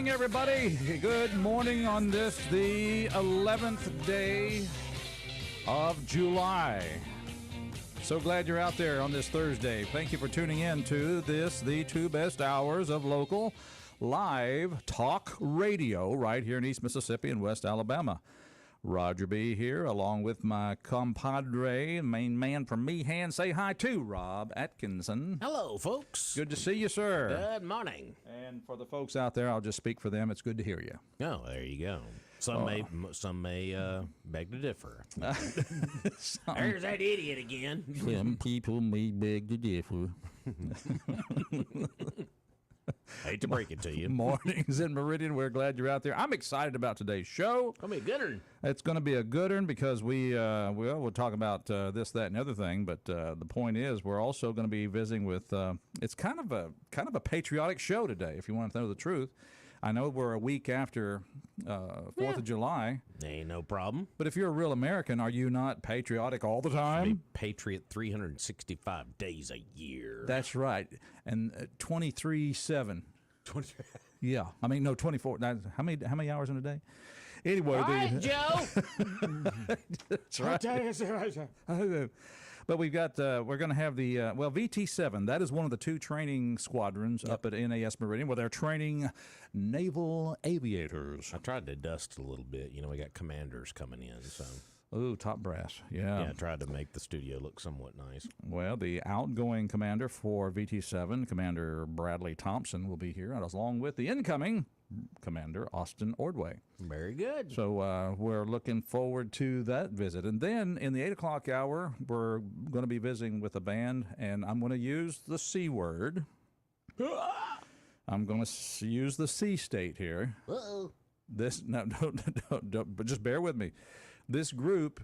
Everybody, good morning on this, the 11th day of July. So glad you're out there on this Thursday. Thank you for tuning in to this, the two best hours of local live talk radio right here in East Mississippi and West Alabama. Roger B. here, along with my compadre, main man from Meehan. Say hi to Rob Atkinson. Hello, folks. Good to see you, sir. Good morning. And for the folks out there, I'll just speak for them. It's good to hear you. Oh, there you go. Some may beg to differ. There's that idiot again. Some people may beg to differ. Hate to break it to you. Mornings in Meridian. We're glad you're out there. I'm excited about today's show. Gonna be a good one. It's going to be a good one because we'll talk about this, that, and the other thing. But the point is, we're also going to be visiting with. It's kind of a patriotic show today. If you want to know the truth, I know we're a week after 4th of July. Ain't no problem. But if you're a real American, are you not patriotic all the time? Patriot 365 days a year. That's right. And 23/7. 23. Yeah. I mean, no, 24. How many hours in a day? Anyway. All right, Joe. That's right. But we've got, we're going to have the, VT-7. That is one of the two training squadrons up at NAS Meridian where they're training naval aviators. I tried to dust a little bit. You know, we got commanders coming in, so. Ooh, top brass. Yeah. Yeah, I tried to make the studio look somewhat nice. Well, the outgoing commander for VT-7, Commander Bradley Thompson, will be here, along with the incoming Commander Austin Ordway. Very good. So we're looking forward to that visit. And then in the 8 o'clock hour, we're going to be visiting with a band, and I'm going to use the C word. I'm going to use the C state here. Uh-oh. No, but just bear with me. This group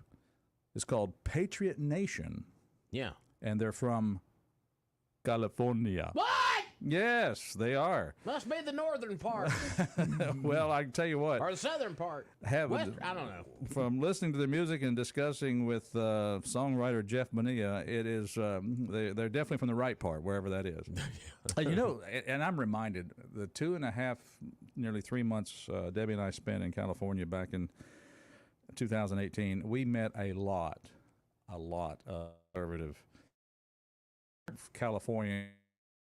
is called Patriot Nation. Yeah. And they're from California. What? Yes, they are. Must be the northern part. Well, I can tell you what. Or the southern part. I don't know. From listening to their music and discussing with songwriter Jeff Bonilla, it is they're definitely from the right part, wherever that is. And I'm reminded the 2.5, nearly 3 months Debbie and I spent in California back in 2018. We met a lot of conservative California.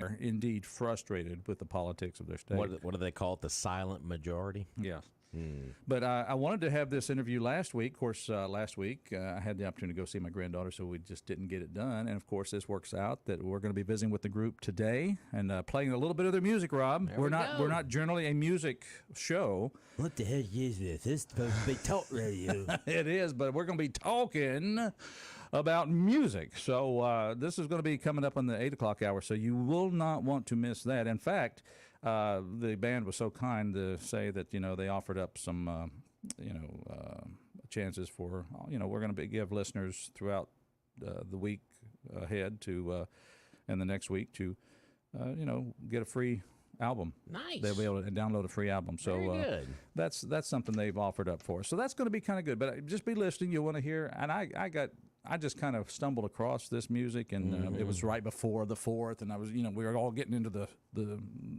Are indeed frustrated with the politics of their state. What do they call it? The silent majority? Yes. But I wanted to have this interview last week. Of course, last week I had the opportunity to go see my granddaughter, so we just didn't get it done. And, of course, this works out that we're going to be visiting with the group today and playing a little bit of their music, Rob. We're not generally a music show. What the heck is this? This is supposed to be talk radio. It is, but we're going to be talking about music. So this is going to be coming up on the 8 o'clock hour, so you will not want to miss that. In fact, the band was so kind to say that, they offered up some, chances for, we're going to give listeners throughout the week ahead to, and the next week to, get a free album. Nice. They'll be able to download a free album. So very good. That's something they've offered up for us. So that's going to be kind of good. But just be listening. You'll want to hear. And I just kind of stumbled across this music, and it was right before the 4th, and I was, we were all getting into the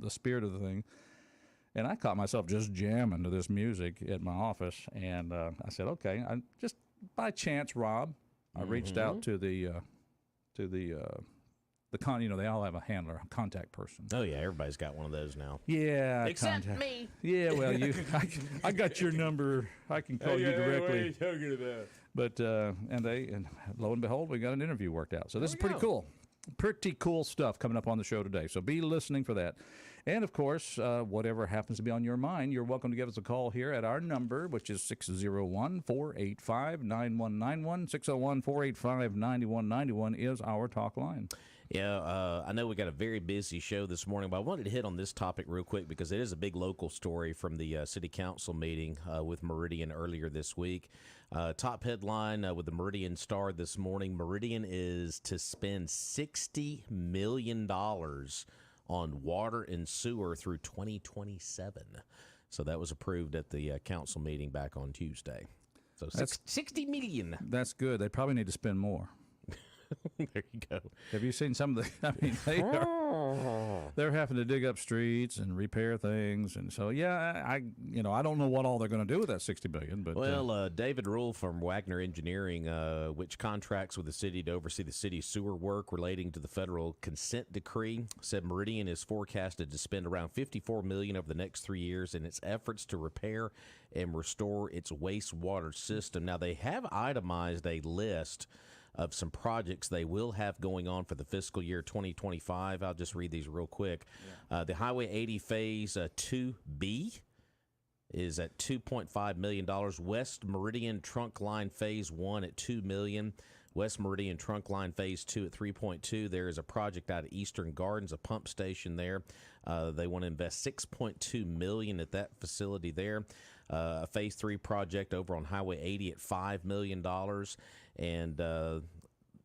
spirit of the thing. And I caught myself just jamming to this music at my office, and I said, okay, just by chance, Rob, I reached out to the they all have a handler, a contact person. Oh yeah, everybo's got one of those now. Yeah, except me. Yeah, well, I got your number. I can call you directly. What are you talking about? But and lo and behold, we got an interview worked out. So this is pretty cool. Pretty cool stuff coming up on the show today. So be listening for that. And, of course, whatever happens to be on your mind, you're welcome to give us a call here at our number, which is 601-485-9191. 601-485-9191 is our talk line. Yeah, I know we got a very busy show this morning, but I wanted to hit on this topic real quick because it is a big local story from the city council meeting with Meridian earlier this week. Top headline with the Meridian Star this morning, Meridian is to spend $60 million on water and sewer through 2027. So that was approved at the council meeting back on Tuesday. So $60 million. That's good. They probably need to spend more. There you go. Have you seen some of the? I mean, they're having to dig up streets and repair things, and so I don't know what all they're going to do with that $60 billion. But David Rule from Wagner Engineering, which contracts with the city to oversee the city's sewer work relating to the federal consent decree, said Meridian is forecasted to spend around $54 million over the next 3 years in its efforts to repair and restore its wastewater system. Now, they have itemized a list of some projects they will have going on for the fiscal year 2025. I'll just read these real quick. Yeah. The Highway 80 Phase 2B is at $2.5 million. West Meridian Trunk Line Phase 1 at $2 million. West Meridian Trunk Line Phase 2 at $3.2. There is a project out of Eastern Gardens, a pump station there. They want to invest $6.2 million at that facility there. A Phase 3 project over on Highway 80 at $5 million. And a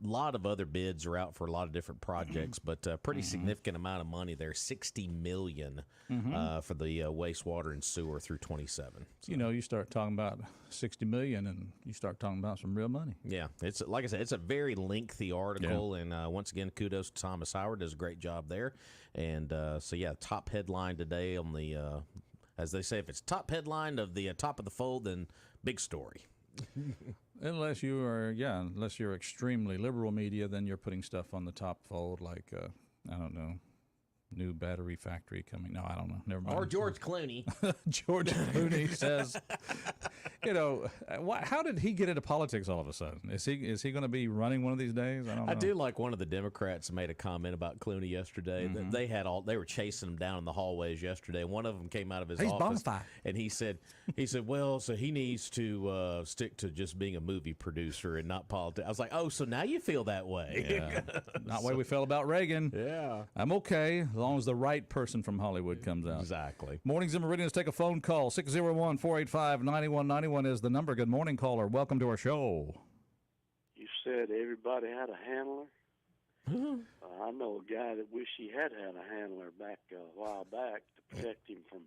lot of other bids are out for a lot of different projects, but a pretty significant amount of money there, $60 million for the wastewater and sewer through 27. So. You start talking about $60 million, and you start talking about some real money. Yeah, it's like I said, it's a very lengthy article, and once again, kudos to Thomas Howard, does a great job there. And top headline today on the, as they say, if it's top headline of the top of the fold, then big story. Unless you're extremely liberal media, then you're putting stuff on the top fold like, I don't know, new battery factory coming. No, I don't know. Never mind. Or George Clooney. George Clooney says, how did he get into politics all of a sudden? Is he going to be running one of these days? I don't know. I do like one of the Democrats made a comment about Clooney yesterday. They were chasing him down in the hallways yesterday. One of them came out of his office and he said, well, so he needs to stick to just being a movie producer and not politics. I was like, oh, so now you feel that way? Yeah. Not the way we felt about Reagan. Yeah, I'm okay as long as the right person from Hollywood comes out. Exactly. Mornings in Meridian. Let's take a phone call. 601-485-9191 is the number. Good morning, caller. Welcome to our show. You said everybody had a handler. I know a guy that wished he had a handler back a while back to protect him from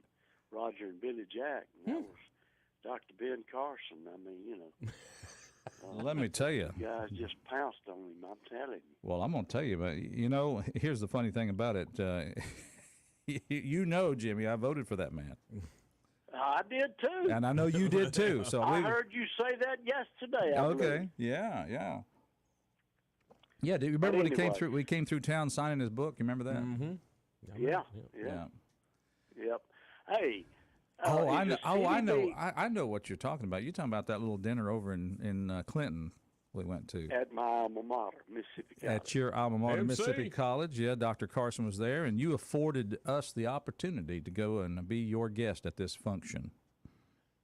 Roger and Billy Jack. And that was Dr. Ben Carson. I mean, let me tell you. Guys just pounced on him, I'm telling you. Well, I'm going to tell you, but here's the funny thing about it. Jimmy, I voted for that man. I did too. And I know you did too. So I heard you say that yesterday. Okay. Yeah. Yeah, do you remember when he came through? We came through town signing his book. You remember that? Mm-hmm. Yeah. Yep. Hey. I know. I know what you're talking about. You're talking about that little dinner over in Clinton we went to. At my alma mater, Mississippi College. At your alma mater, Mississippi College. Yeah, Dr. Carson was there, and you afforded us the opportunity to go and be your guest at this function.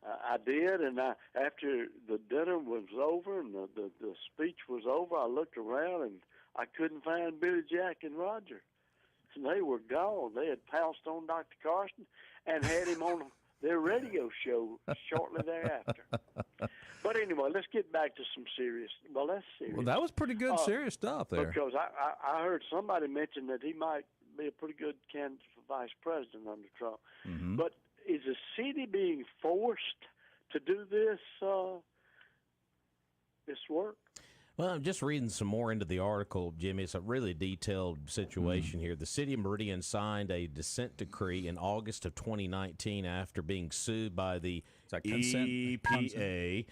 I did, and after the dinner was over and the speech was over, I looked around, and I couldn't find Billy Jack and Roger. And they were gone. They had pounced on Dr. Carson and had him on their radio show shortly thereafter. But anyway, let's get back to some serious. Well, that's serious. Well, that was pretty good, serious stuff there. Because I heard somebody mention that he might be a pretty good candidate for vice president under Trump. Mm-hmm. But is the city being forced to do this work? Well, I'm just reading some more into the article, Jimmy. It's a really detailed situation here. The city of Meridian signed a dissent decree in August of 2019 after being sued by the EPA,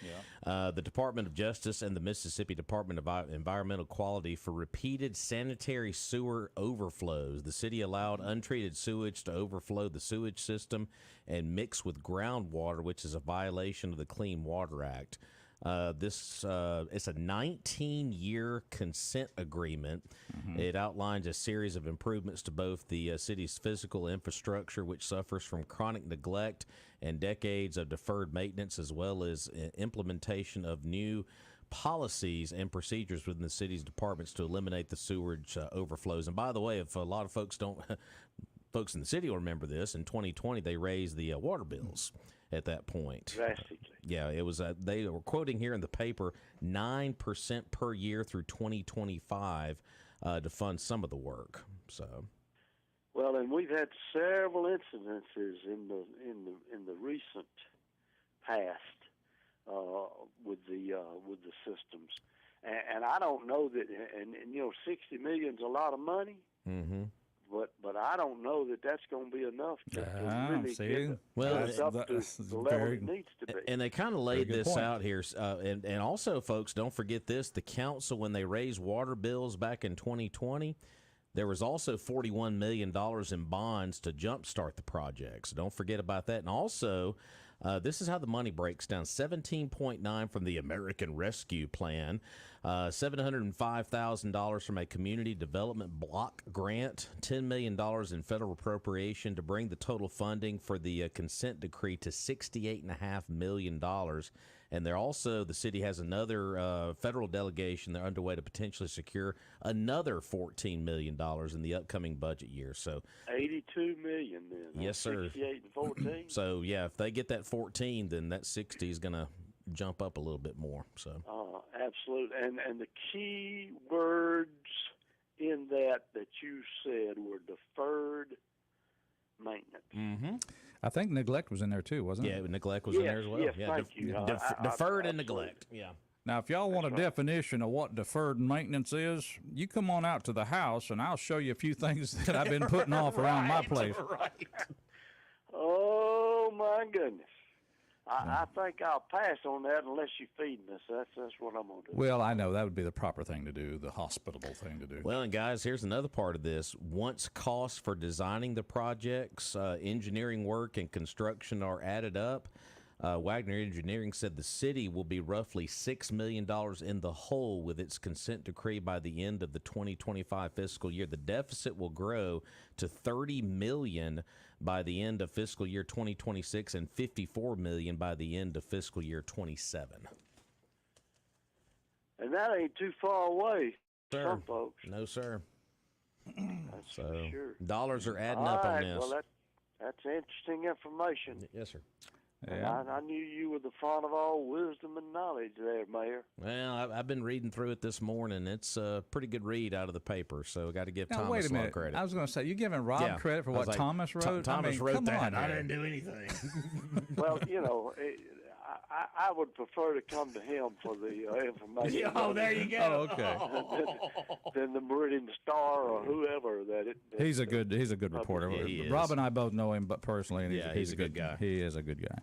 the Department of Justice, and the Mississippi Department of Environmental Quality for repeated sanitary sewer overflows. The city allowed untreated sewage to overflow the sewage system and mix with groundwater, which is a violation of the Clean Water Act. It's a 19-year consent agreement. Mm-hmm. It outlines a series of improvements to both the city's physical infrastructure, which suffers from chronic neglect and decades of deferred maintenance, as well as implementation of new policies and procedures within the city's departments to eliminate the sewage overflows. And by the way, if a lot of folks in the city will remember this, in 2020 they raised the water bills. At that point, drastically. Yeah, it was. They were quoting here in the paper 9% per year through 2025 to fund some of the work. So, well, and we've had several incidences in the recent past with the systems, and I don't know that. And $60 million is a lot of money. Mm-hmm. but I don't know that that's going to be enough to really see? get Well, us up to the level it needs to be. And they kind of laid good this point. out here. And also, folks, don't forget this. The council, when they raised water bills back in 2020, there was also $41 million in bonds to jumpstart the project. So don't forget about that. And also, this is how the money breaks down. 17.9 from the American Rescue Plan, $705,000 from a community development block grant, $10 million in federal appropriation to bring the total funding for the consent decree to $68.5 million. And they're also, the city has another federal delegation. They're underway to potentially secure another $14 million in the upcoming budget year. So $82 million then. Yes, sir. 68 and 14. So, yeah, if they get that 14, then that 60 is going to jump up a little bit more. So, Absolutely. And the key words in that you said were deferred maintenance. I think neglect was in there too, wasn't it? yeah, neglect was in there as well. Yes, yeah, thank you. deferred and absolutely. neglect. Yeah. Now, if y'all want a definition of what deferred maintenance is, you come on out to the house, and I'll show you a few things that I've been putting off around my place. Right. Oh, my goodness. I think I'll pass on that unless you're feeding us. That's what I'm going to do. Well, I know that would be the proper thing to do, the hospitable thing to do. Well, and guys, here's another part of this. Once costs for designing the projects, engineering work, and construction are added up, Wagner Engineering said the city will be roughly $6 million in the hole with its consent decree by the end of the 2025 fiscal year. The deficit will grow to $30 million by the end of fiscal year 2026 and $54 million by the end of fiscal year 27. And that ain't too far away, Sir. some folks. No, sir. That's So for sure. dollars are adding All up right, on this. well, that's interesting information. Yes, sir. Yeah. I knew you were the font of all wisdom and knowledge there, Mayor. Well, I've been reading through it this morning. It's a pretty good read out of the paper, so I got to give Now, Thomas wait a a lot of minute. credit. I was going to say, you giving Rob Yeah. credit for I was what like, Thomas wrote? Thomas wrote come that. on I here. didn't do anything. Well, I would prefer to come to him for the information. Oh, there you go. Oh, okay. Than the Meridian Star or whoever that it. He's a good reporter. Yeah, he is. Rob and I both know him, but personally, and Yeah, he's he's a good guy. He is a good guy.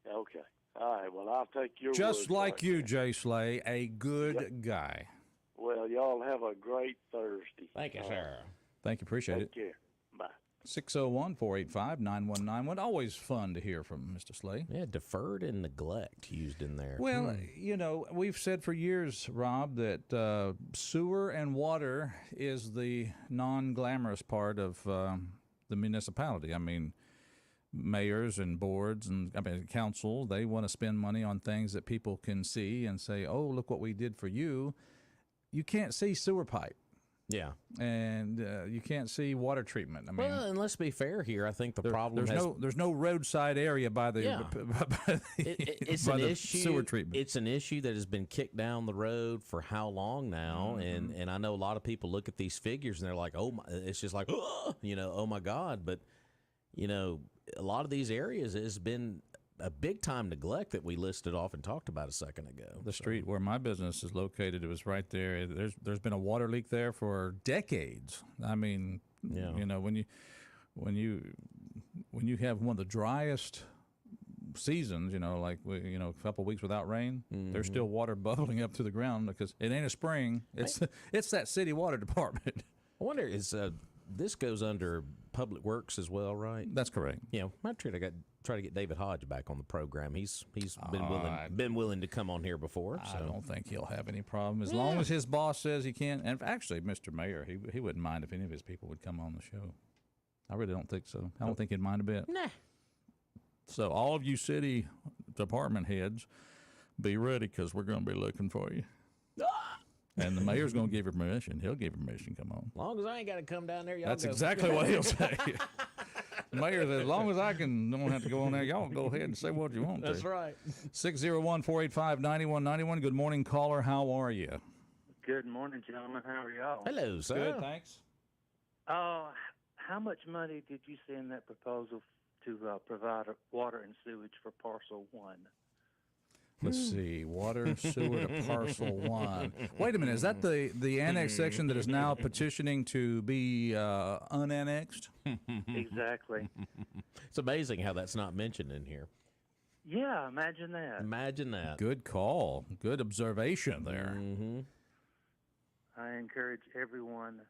Okay. All right. Well, I'll take your Just word like for it. you, Jay Slay, a good guy. Well, y'all have a great Thursday. Thank you, sir. Thank you. Appreciate Take it. care. Bye. 601-485-9191. Always fun to hear from Mr. Slay. Yeah, deferred and neglect used in there. Well, we've said for years, Rob, that sewer and water is the non-glamorous part of the municipality. I mean, mayors and boards and council, they want to spend money on things that people can see and say, oh, look what we did for you. You can't see sewer pipe. Yeah. And you can't see water treatment. I mean, Well, and let's be fair here. I think the problem there's no roadside area by the, Yeah. by the, it's by an the issue. sewer treatment. It's an issue that has been kicked down the road for how long now? And I know a lot of people look at these figures and they're like, oh my, it's just like, oh my God. But a lot of these areas has been a big time neglect that we listed off and talked about a second ago. The street where my business is located, it was right there. There's been a water leak there for decades. I mean, Yeah. when you have one of the driest seasons, like a couple of weeks without rain, there's still water bubbling up to the ground because it ain't a spring. It's that city water department. I wonder, this goes under Public Works as well, right? That's correct. I try to get David Hodge back on the program. He's been willing to come on here before. So I don't think he'll have any problem as long as his boss says he can. And actually, Mr. Mayor, he wouldn't mind if any of his people would come on the show. I really don't think so. I don't think he'd mind a bit. Nah. So all of you city department heads, be ready because we're going to be looking for you. And the mayor's going to give you permission. He'll give you permission. Come on. As long as I ain't got to come down there, y'all That's go. exactly what he'll say. The mayor says, as long as I don't have to go on there, y'all go ahead and say what you want to. That's right. 601-485-9191. Good morning, caller. How are you? Good morning, gentlemen. How are y'all? Hello, sir. Good, thanks. How much money did you see in that proposal to provide water and sewage for Parcel 1? Let's see, water, sewer to parcel 1. Wait a minute, is that the annex section that is now petitioning to be unannexed? Exactly. It's amazing how that's not mentioned in here. Yeah, imagine that. Imagine that. Good call. Good observation there. Mm-hmm. I encourage everyone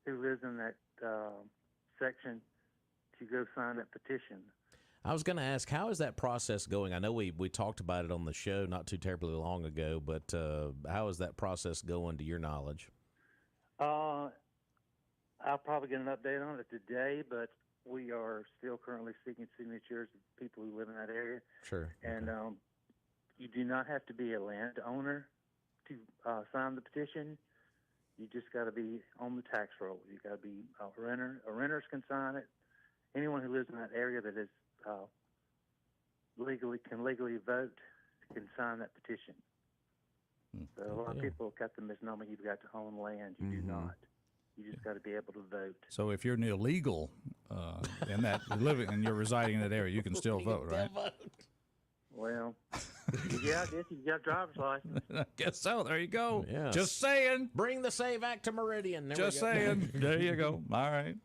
who lives in that section to go sign that petition. I was going to ask, how is that process going? I know we talked about it on the show not too terribly long ago, but how is that process going to your knowledge? I'll probably get an update on it today, but we are still currently seeking signatures of people who live in that area. Sure. And you do not have to be a landowner to sign the petition. You just got to be on the tax roll. You got to be a renter. Renters can sign it. Anyone who lives in that area that is can legally vote can sign that petition. So a lot of people got the misnomer you've got to own land. You do not. You just got to be able to vote. So if you're illegal in that living and you're residing in that area, you can still vote, right? Well, yeah, I guess you've got a driver's license. I guess so. There you go. Yeah. Just saying. Bring the SAVE Act to Meridian. There Just we go. saying. There you go. All right.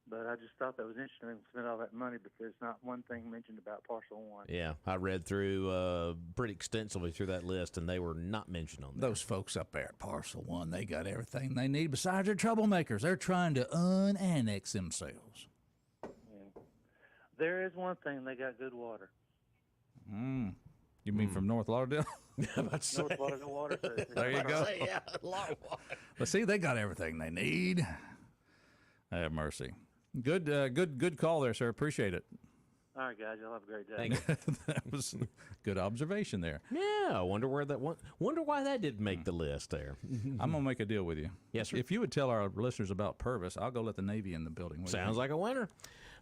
But I just thought that was interesting to spend all that money, but there's not one thing mentioned about parcel 1. Yeah, I read through pretty extensively through that list, and they were not mentioned on there. Those folks up there at Parcel 1, they got everything they need besides their troublemakers. They're trying to unannex themselves. Yeah. There is one thing, they got good water. You mean from North Lauderdale? North Lauderdale water. There you go. Yeah, a lot of water. But see, they got everything they need. Have mercy. Good call there, sir. Appreciate it. All right, guys, y'all have a great day. Thank you. That was a good observation there. Yeah, I wonder where that one. Wonder why that didn't make the list there. I'm gonna make a deal with you. Yes, sir. If you would tell our listeners about Purvis, I'll go let the Navy in the building. What do you Sounds think? like a winner.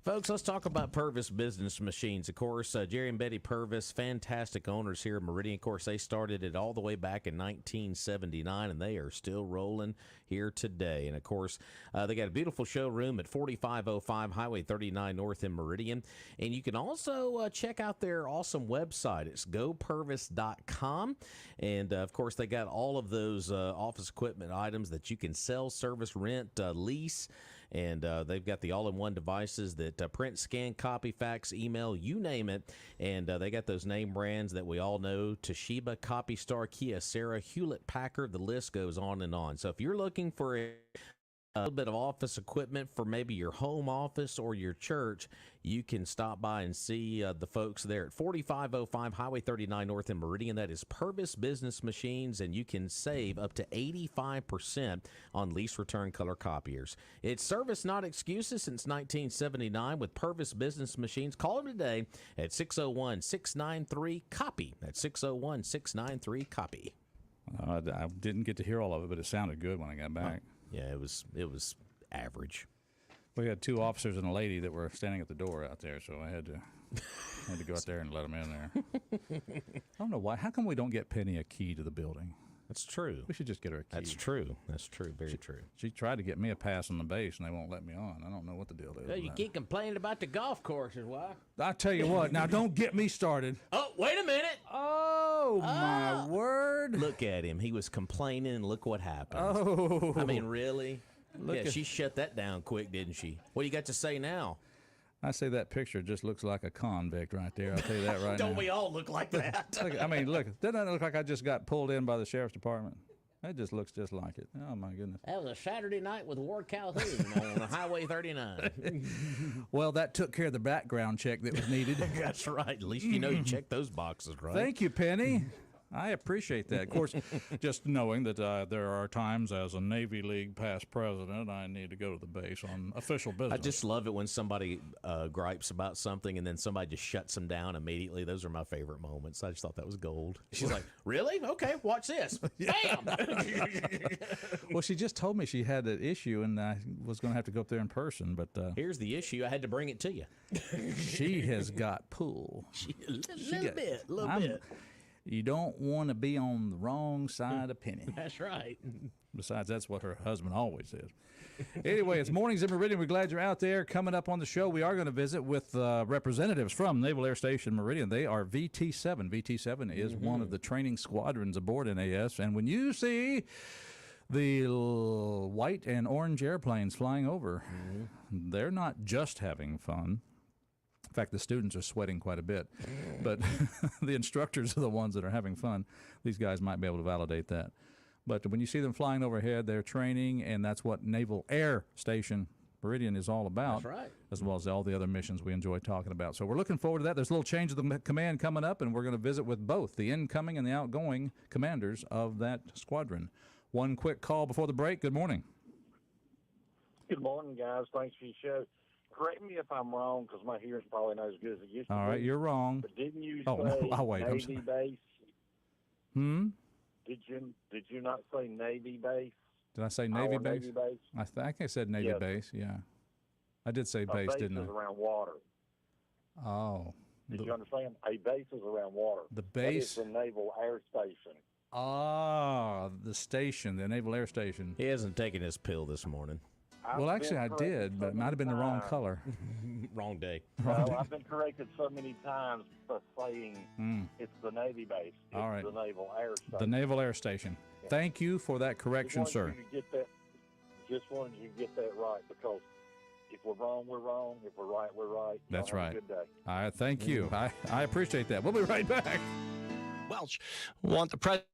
Folks, let's talk about Purvis Business Machines. Of course, Jerry and Betty Purvis, fantastic owners here at Meridian. Of course, they started it all the way back in 1979, and they are still rolling here today. And, of course, they got a beautiful showroom at 4505 Highway 39 North in Meridian. And you can also check out their awesome website. It's gopurvis.com. And, of course, they got all of those office equipment items that you can sell, service, rent, lease. And they've got the all-in-one devices that print, scan, copy, fax, email, you name it. And they got those name brands that we all know: Toshiba, CopyStar, Kia, Sarah, Hewlett-Packard. The list goes on and on. So if you're looking for a little bit of office equipment for maybe your home office or your church, you can stop by and see the folks there at 4505 Highway 39 North in Meridian. That is Purvis Business Machines, and you can save up to 85% on lease return color copiers. It's service, not excuses, since 1979 with Purvis Business Machines. Call them today at 601-693-COPY. That's 601-693-COPY. I didn't get to hear all of it, but it sounded good when I got back. Yeah, it was average. We had two officers and a lady that were standing at the door out there, so I had to go out there and let them in there. I don't know why. How come we don't get Penny a key to the building? That's true. We should just get her a key. That's true. That's true. Very true. She tried to get me a pass on the base, and they won't let me on. I don't know what the deal is. Well, you keep complaining about the golf courses, why? I tell you what. Now, don't get me started. Oh, wait a minute. Oh, my word. Look at him. He was complaining, and look what happened. Oh. I mean, really? Look she shut that down quick, didn't she? What do you got to say now? I say that picture just looks like a convict right there. I'll tell you that right now. Don't we all look like that? Look, I mean, look. Doesn't that look like I just got pulled in by the sheriff's department? That just looks just like it. Oh, my goodness. That was a Saturday night with Ward Calhoun on Highway 39. Well, that took care of the background check that was needed. That's right. At least you know you checked those boxes, right? Thank you, Penny. I appreciate that. Of course, just knowing that there are times as a Navy League past president, I need to go to the base on official business. I just love it when somebody gripes about something and then somebody just shuts them down immediately. Those are my favorite moments. I just thought that was gold. She's like, really? Okay, watch this. Bam! Well, she just told me she had an issue and I was going to have to go up there in person, but here's the issue. I had to bring it to you. She has got pull. A little bit. You don't want to be on the wrong side of Penny. That's right. Besides, that's what her husband always says. Anyway, it's Mornings in Meridian. We're glad you're out there. Coming up on the show, we are going to visit with representatives from Naval Air Station Meridian. They are VT-7. VT-7 is one of the training squadrons aboard NAS. And when you see the white and orange airplanes flying over, they're not just having fun. In fact, the students are sweating quite a bit. But the instructors are the ones that are having fun. These guys might be able to validate that. But when you see them flying overhead, they're training, and that's what Naval Air Station Meridian is all about. That's right. As well as all the other missions we enjoy talking about. So we're looking forward to that. There's a little change of the command coming up, and we're going to visit with both the incoming and the outgoing commanders of that squadron. One quick call before the break. Good morning. Good morning, guys. Thanks for your show. Correct me if I'm wrong, because my hearing's probably not as good as it used to be. All right, you're wrong. But didn't you Oh, say no, I'll wait. Navy base? Did you not say Navy base? Did I say Navy Our base? Navy base? I think I said Navy Yes. base, yeah. I did say A base, base didn't is I? around water. Oh. Did you understand? A base is around water. The That base? is the Naval Air Station. Ah, the station, the Naval Air Station. He hasn't taken his pill this morning. Well, actually, I did, but it might have been the wrong color. Wrong day. No, I've been corrected so many times for saying it's the Navy base. It's All right. the Naval Air Station. The Naval Air Station. Thank you for that correction, sir. Just wanted you to get that right, because if we're wrong, we're wrong. If we're right, we're right. That's Y'all have right. a good day. All right, thank you. I appreciate that. We'll be right back. Welch want the president.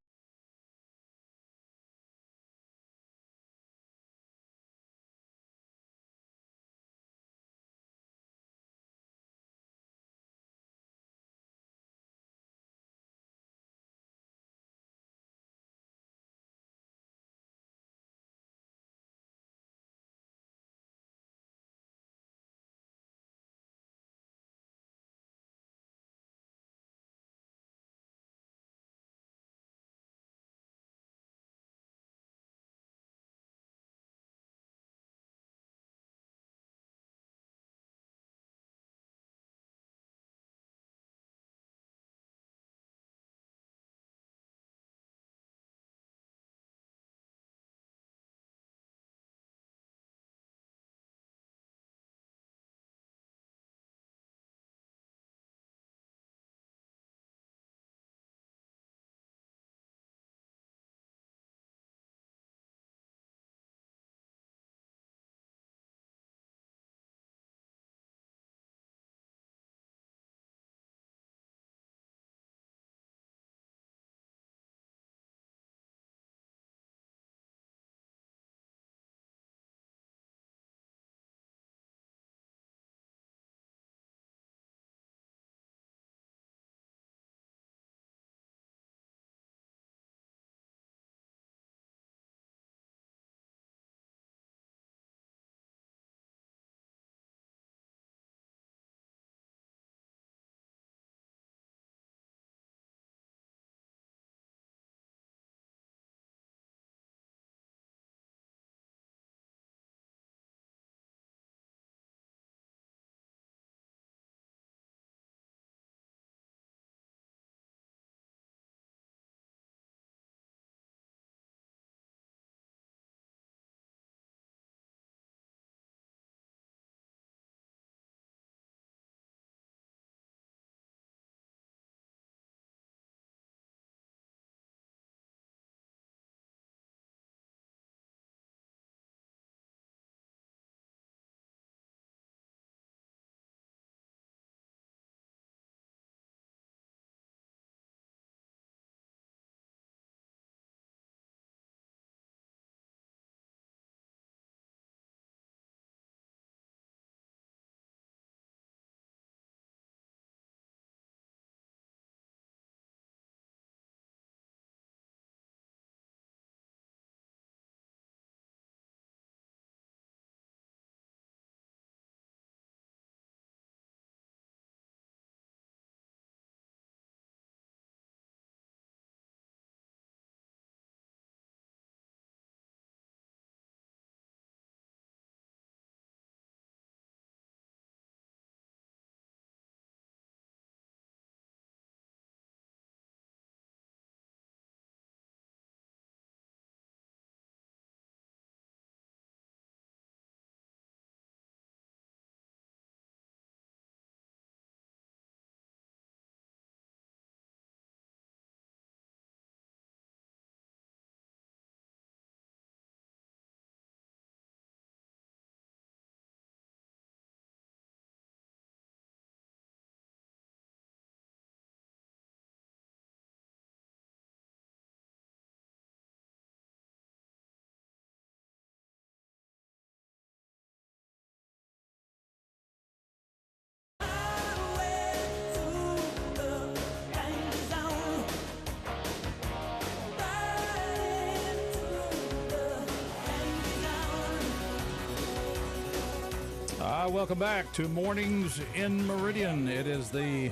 Welcome back to Mornings in Meridian. It is the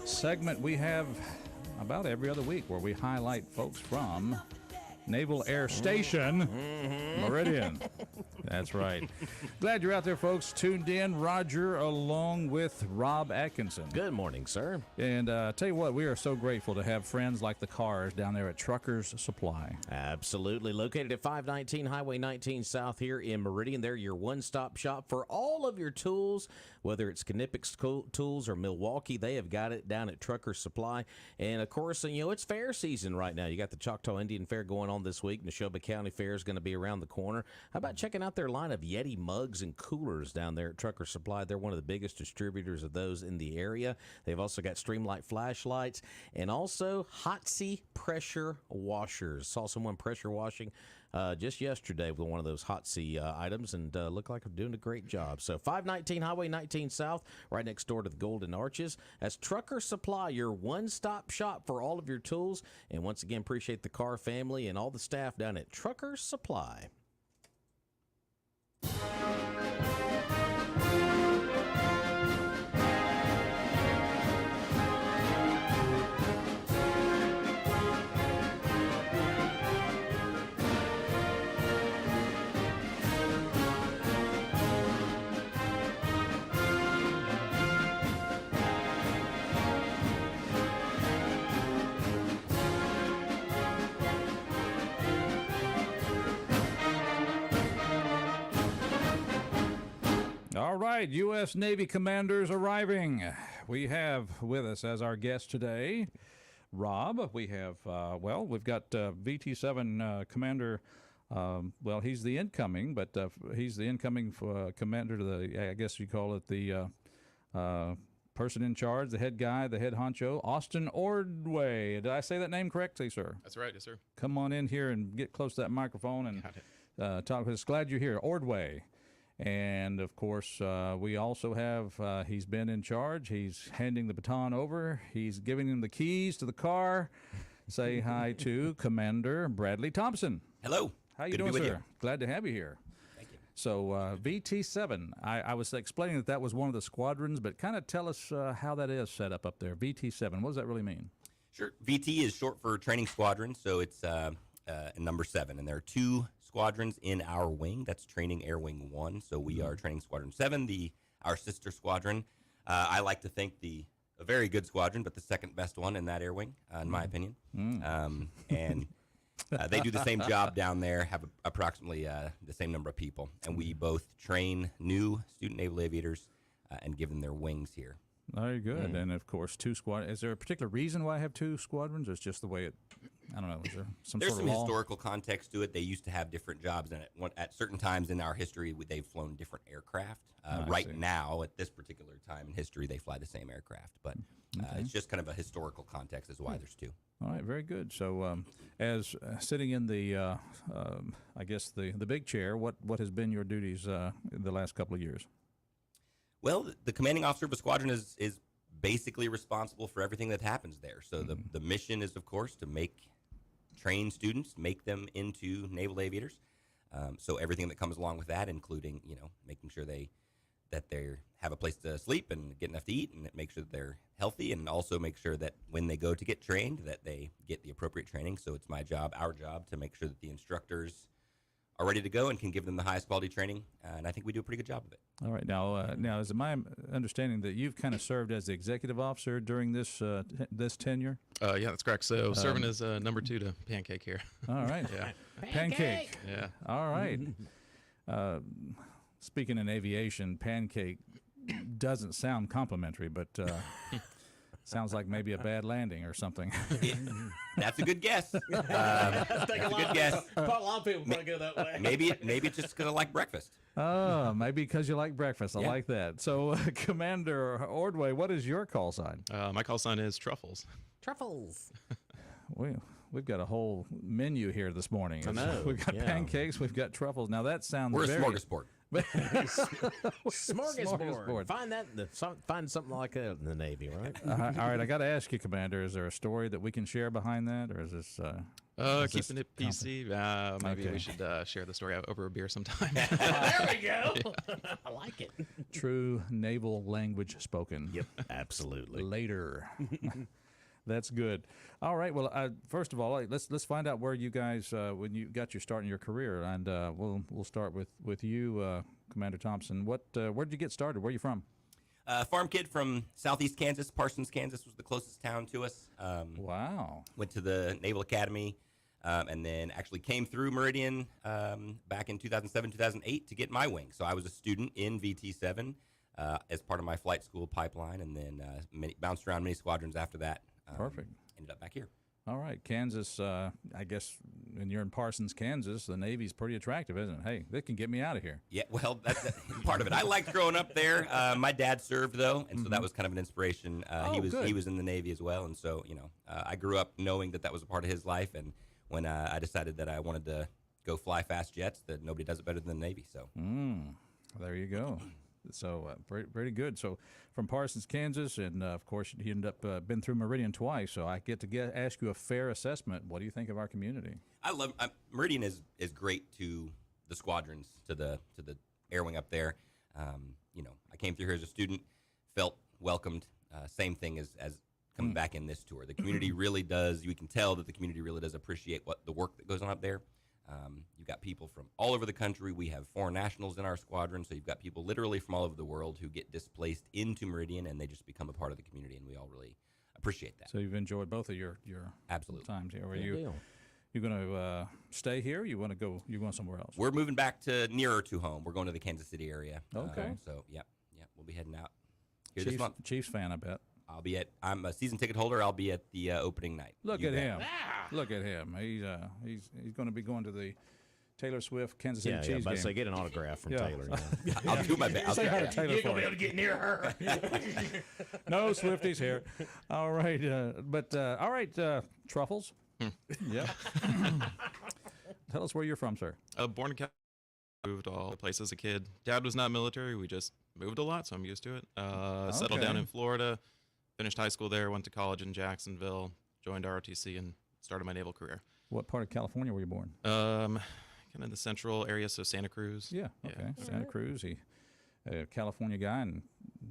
segment we have about every other week where we highlight folks from Naval Air Station, Meridian. That's right. Glad you're out there, folks. Tuned in. Roger along with Rob Atkinson. Good morning, sir. And tell you what, we are so grateful to have friends like the Cars down there at Truckers Supply. Absolutely. Located at 519 Highway 19 South here in Meridian. They're your one-stop shop for all of your tools, whether it's Knipex tools or Milwaukee. They have got it down at Truckers Supply. And, of course, it's fair season right now. You got the Choctaw Indian Fair going on this week. Neshoba County Fair is going to be around the corner. How about checking out their line of Yeti mugs and coolers down there at Trucker Supply? They're one of the biggest distributors of those in the area. They've also got Streamlight flashlights and also Hotsy pressure washers. Saw someone pressure washing just yesterday with one of those Hotsy items and looked like I'm doing a great job. So 519 Highway 19 South, right next door to the Golden Arches. As Trucker Supply, your one-stop shop for all of your tools. And once again, appreciate the Carr family and all the staff down at Trucker Supply. All right, U.S. Navy commanders arriving. We have with us as our guest today, Rob. We have, we've got VT7 Commander. He's the incoming, but he's the incoming commander to the, I guess you call it the person in charge, the head guy, the head honcho, Austin Ordway. Did I say that name correctly, sir? That's right, yes, sir. Come on in here and get close to that microphone and talk with us. Glad you're here, Ordway. And, of course, we also have, he's been in charge. He's handing the baton over. He's giving him the keys to the car. Say hi to Commander Bradley Thompson. Hello. How you Good doing, to be sir? with you. Glad to have you here. Thank you. So VT7, I was explaining that was one of the squadrons, but kind of tell us how that is set up there. VT7, what does that really mean? Sure. VT is short for Training Squadron, so it's number 7. And there are 2 squadrons in our wing. That's Training Air Wing 1. So we are Training Squadron 7, our sister squadron. I like to think a very good squadron, but the second best one in that air wing, in my opinion. And they do the same job down there, have approximately the same number of people. And we both train new student naval aviators and give them their wings here. Very good. And, of course, 2 squadrons. Is there a particular reason why I have 2 squadrons, or it's just the way it, I don't know, is there There's sort some of law? historical context to it. They used to have different jobs, and at certain times in our history, they've flown different aircraft. Right see. now, at this particular time in history, they fly the same aircraft. But it's just kind of a historical context as why there's 2. All right, very good. So as sitting in the, I guess, the big chair, what has been your duties in the last couple of years? Well, the commanding officer of a squadron is basically responsible for everything that happens there. So the mission is, of course, to train students, make them into naval aviators. So everything that comes along with that, including making sure they have a place to sleep and get enough to eat, and make sure that they're healthy, and also make sure that when they go to get trained, that they get the appropriate training. So it's our job, to make sure that the instructors are ready to go and can give them the highest quality training. And I think we do a pretty good job of it. All right. Now, is it my understanding that you've kind of served as the executive officer during this this tenure? Yeah, that's correct. So serving as number 2 to Pancake here. All right. Yeah. Pancake. Yeah. All right. Speaking in aviation, Pancake doesn't sound complimentary, but sounds like maybe a bad landing or something. That's a good guess. That's a good guess. A lot of people want to go that way. Maybe it's just because I like breakfast. Oh, maybe because you like breakfast. I like that. So, Commander Ordway, what is your call sign? My call sign is Truffles. Truffles. We've got a whole menu here this morning. I know. We've got pancakes. We've got truffles. Now, that sounds We're very... a smorgasbord. Smorgasbord. Find something like that in the Navy, right? All right, I got to ask you, Commander, is there a story that we can share behind that, or is this... Keeping it PC. Maybe Okay. we should share the story over a beer sometime. There we go. I like it. True naval language spoken. Yep, absolutely. Later. That's good. All right. Well, first of all, let's find out where you guys when you got your start in your career, and we'll start with you, Commander Thompson. Where did you get started? Where are you from? Farm kid from southeast Kansas. Parsons, Kansas was the closest town to us. Wow. Went to the Naval Academy, and then actually came through Meridian back in 2007, 2008 to get my wing. So I was a student in VT7 as part of my flight school pipeline, and then bounced around many squadrons after that. Perfect. Ended up back here. All right, Kansas. I guess when you're in Parsons, Kansas, the Navy's pretty attractive, isn't it? Hey, they can get me out of here. Yeah, well, that's part of it. I liked growing up there. My dad served though, and so that was kind of an inspiration. Good. He was in the Navy as well, and so I grew up knowing that was a part of his life. And when I decided that I wanted to go fly fast jets, that nobody does it better than the Navy. So There you go. So very, very good. So from Parsons, Kansas, and of course he ended up been through Meridian twice. So I get to ask you a fair assessment. What do you think of our community? I love Meridian is great to the squadrons, to the air wing up there. I came through here as a student, felt welcomed. Same thing as coming back in this tour. The community really does. You can tell that the community really does appreciate the work that goes on up there. You've got people from all over the country. We have foreign nationals in our squadron, so you've got people literally from all over the world who get displaced into Meridian, and they just become a part of the community, and we all really appreciate that. So you've enjoyed both of your Absolutely. times here. Are Good you deal. going to stay here? Or you want to go? You going somewhere else? We're moving back to nearer to home. We're going to the Kansas City area. Okay. So we'll be heading out here this month. Chiefs fan, I bet. I'm a season ticket holder. I'll be at the opening night. Look You at bet. him. Look at him. He's going to be going to the Taylor Swift Kansas City Yeah, Chiefs but game. say get an autograph from Yeah. Taylor. I'll do my best. Say hi to Taylor You're for gonna be me. able to get near her. No Swifties here. All right, all right, Truffles. Yep. Tell us where you're from, sir. Born in California, moved all the places as a kid. Dad was not military. We just moved a lot, so I'm used to it. Settled down Okay. in Florida, finished high school there, went to college in Jacksonville, joined ROTC, and started my naval career. What part of California were you born? Kind of the central area, so Santa Cruz. Yeah. Okay. Santa Cruz. He, a California guy, and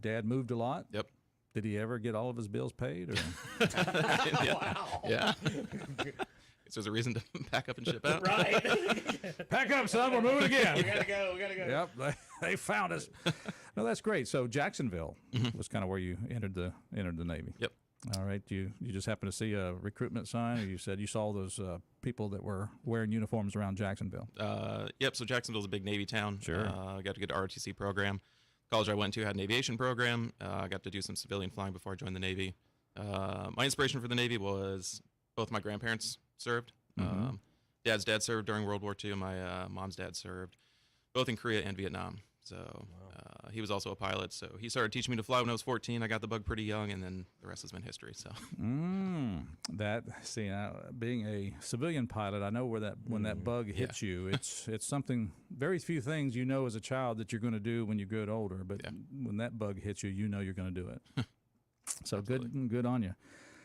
Dad moved a lot. Yep. Did he ever get all of his bills paid? Or? Yeah. Guess there's a reason to pack up and ship out. Right. Pack up, son. We're moving again. We gotta go. Yep, they found us. No, that's great. So Jacksonville was kind of where you entered the Navy. Yep. All right. You just happened to see a recruitment sign, or you said you saw those people that were wearing uniforms around Jacksonville. Yep. So Jacksonville's a big Navy town. Sure. I got to go to ROTC program. College I went to had an aviation program. I got to do some civilian flying before I joined the Navy. My inspiration for the Navy was both my grandparents served. Dad's dad served during World War II. My mom's dad served both in Korea and Vietnam. So he was also a pilot. So he started teaching me to fly when I was 14. I got the bug pretty young, and then the rest has been history. So Being a civilian pilot, I know when that bug hits you, it's something. Very few things you know as a child that you're going to do when you get older, but when that bug hits you, you know you're going to do it. So good on you.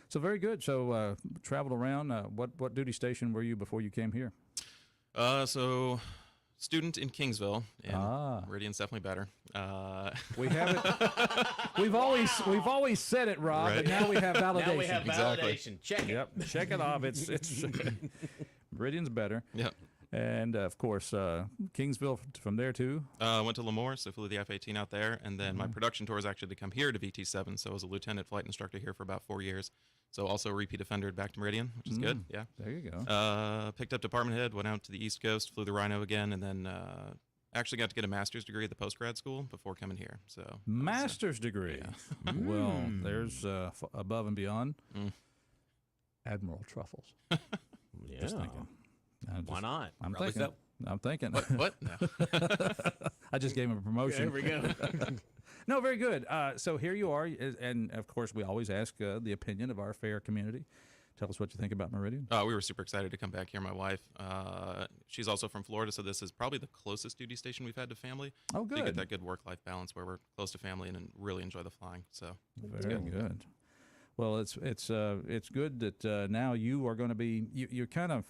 So very good. So traveled around. What duty station were you before you came here? So student in Kingsville, and Meridian's definitely better. We have it. We've always said it, Rob, Right. but now we have validation. Now we have Exactly. validation. Check it. Yep, check it off. It's Meridian's better. Yep. And of course, Kingsville from there too. Went to Lemoore, so flew the F-18 out there, and then my production tour is actually to come here to VT7. So I was a lieutenant flight instructor here for about 4 years. So also a repeat offender back to Meridian, which is good. Yeah. There you go. Picked up department head, went out to the East Coast, flew the Rhino again, and then actually got to get a master's degree at the post-grad school before coming here. So Master's degree. Well, there's above and beyond. Admiral Truffles. Yeah. Just thinking. Why not? I'm Probably thinking. so. I'm thinking. What? No. I just gave him a promotion. There we go. No, very good. So here you are, and of course we always ask the opinion of our fair community. Tell us what you think about Meridian. We were super excited to come back here. My wife, she's also from Florida, so this is probably the closest duty station we've had to family. Oh, To get good. that good work-life balance where we're close to family and really enjoy the flying. So Very good. Well, it's good that now you are going to be you're kind of.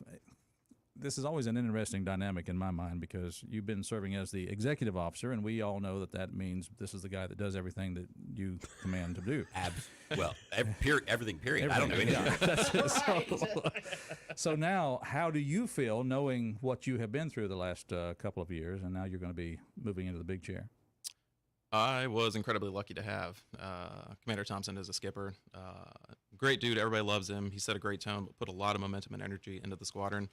This is always an interesting dynamic in my mind because you've been serving as the executive officer, and we all know that means this is the guy that does everything that you command to do. Everything. Period. I don't do anything. Yeah, that's it. So now, how do you feel knowing what you have been through the last couple of years, and now you're going to be moving into the big chair? I was incredibly lucky to have Commander Thompson as a skipper. Great dude. Everybody loves him. He set a great tone, but put a lot of momentum and energy into the squadron.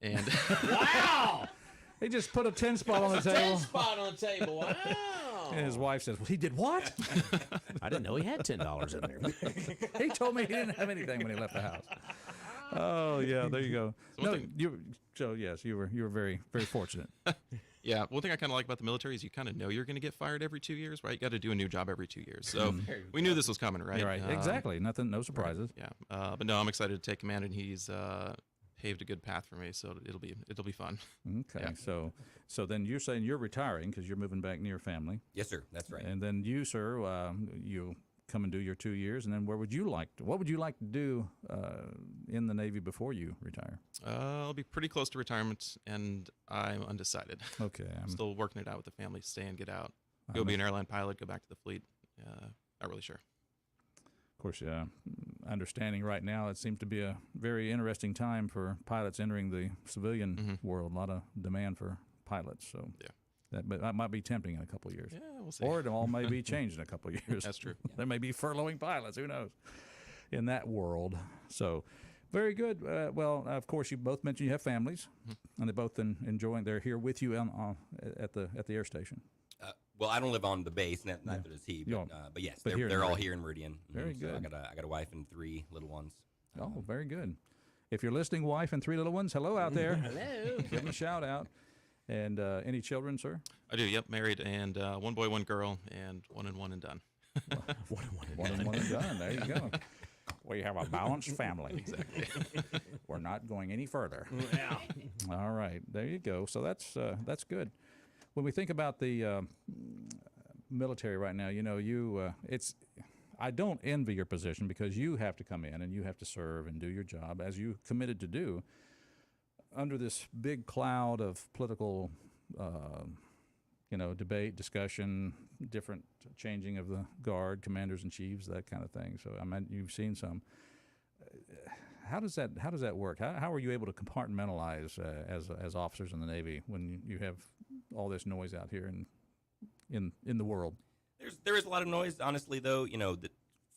And Wow! He just put a 10 spot on the table. 10 spot on the table. Wow! And his wife says, well, he did what? I didn't know he had $10 in there. He told me he didn't have anything when he left the house. Oh, yeah, there you go. Yes, you were very, very fortunate. Yeah, one thing I kind of like about the military is you kind of know you're going to get fired every 2 years, right? You got to do a new job every 2 years. So we knew this was coming, right? You're right. Exactly. No surprises. Right. Yeah. But no, I'm excited to take command, and he's paved a good path for me, so it'll be fun. Okay. Yeah. So then you're saying you're retiring because you're moving back near family. Yes, sir. That's right. And then you, sir, you come and do your 2 years, and then what would you like to do in the Navy before you retire? I'll be pretty close to retirement, and I'm undecided. Okay. I'm still working it out with the family. Stay and get out. Go be an airline pilot. Go back to the fleet. Not really sure. Of course, understanding right now, it seems to be a very interesting time for pilots entering the civilian world. A lot of demand for pilots. So yeah. That might be tempting in a couple of years. Yeah, we'll see. Or it all may be changed in a couple of years. That's true. There may be furloughing pilots. Who knows? In that world. So, very good. Well, of course, you both mentioned you have families, and they're both enjoying. They're here with you at the air station. Well, I don't live on the base, neither does he. But yes, they're all here in Meridian. Very good. So I got a wife and 3 little ones. Oh, very good. If you're listening, wife and 3 little ones, hello out there. Hello. Give them a shout out. And any children, sir? I do. Yep, married, and 1 boy, 1 girl, and 1 and 1 and done. 1 and 1 and done. There you go. We have a balanced family. Exactly. We're not going any further. Yeah. All right, there you go. So that's good. When we think about the military right now, I don't envy your position because you have to come in and you have to serve and do your job as you committed to do under this big cloud of political, debate, discussion, different changing of the guard, commanders and chiefs, that kind of thing. So I mean, you've seen some. How does that work? How are you able to compartmentalize as officers in the Navy when you have all this noise out here in the world? There is a lot of noise, honestly. Though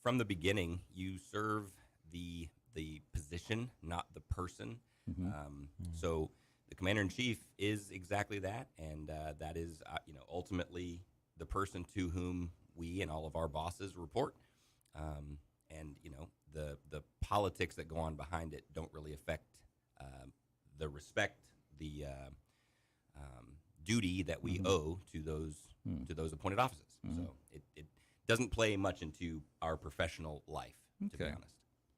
from the beginning, you serve the position, not the person. So the commander in chief is exactly that, and that is ultimately the person to whom we and all of our bosses report. And the politics that go on behind it don't really affect the respect, the duty that we owe to those appointed offices. So it doesn't play much into our professional life, to be honest.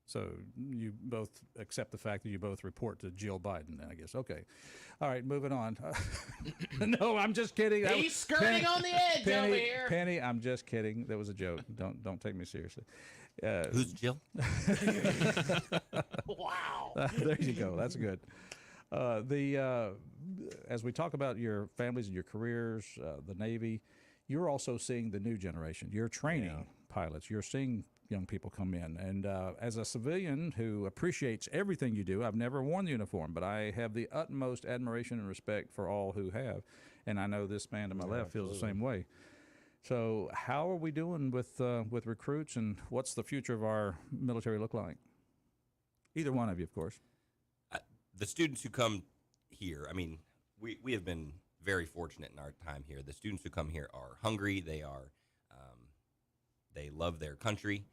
So you both accept the fact that you both report to Jill Biden, I guess. Okay. All right, moving on. No, I'm just kidding. He's skirting on the edge over here. Penny, I'm just kidding. That was a joke. Don't take me seriously. Who's Jill? Wow. There you go. That's good. As we talk about your families and your careers, the Navy, you're also seeing the new generation. You're training pilots. You're seeing young people come in. And as a civilian who appreciates everything you do, I've never worn the uniform, but I have the utmost admiration and respect for all who have. And I know this man to my left feels the same way. So how are we doing with recruits, and what's the future of our military look like? Either one of you, of course. The students who come here, I mean, we have been very fortunate in our time here. The students who come here are hungry. They are, they love their country.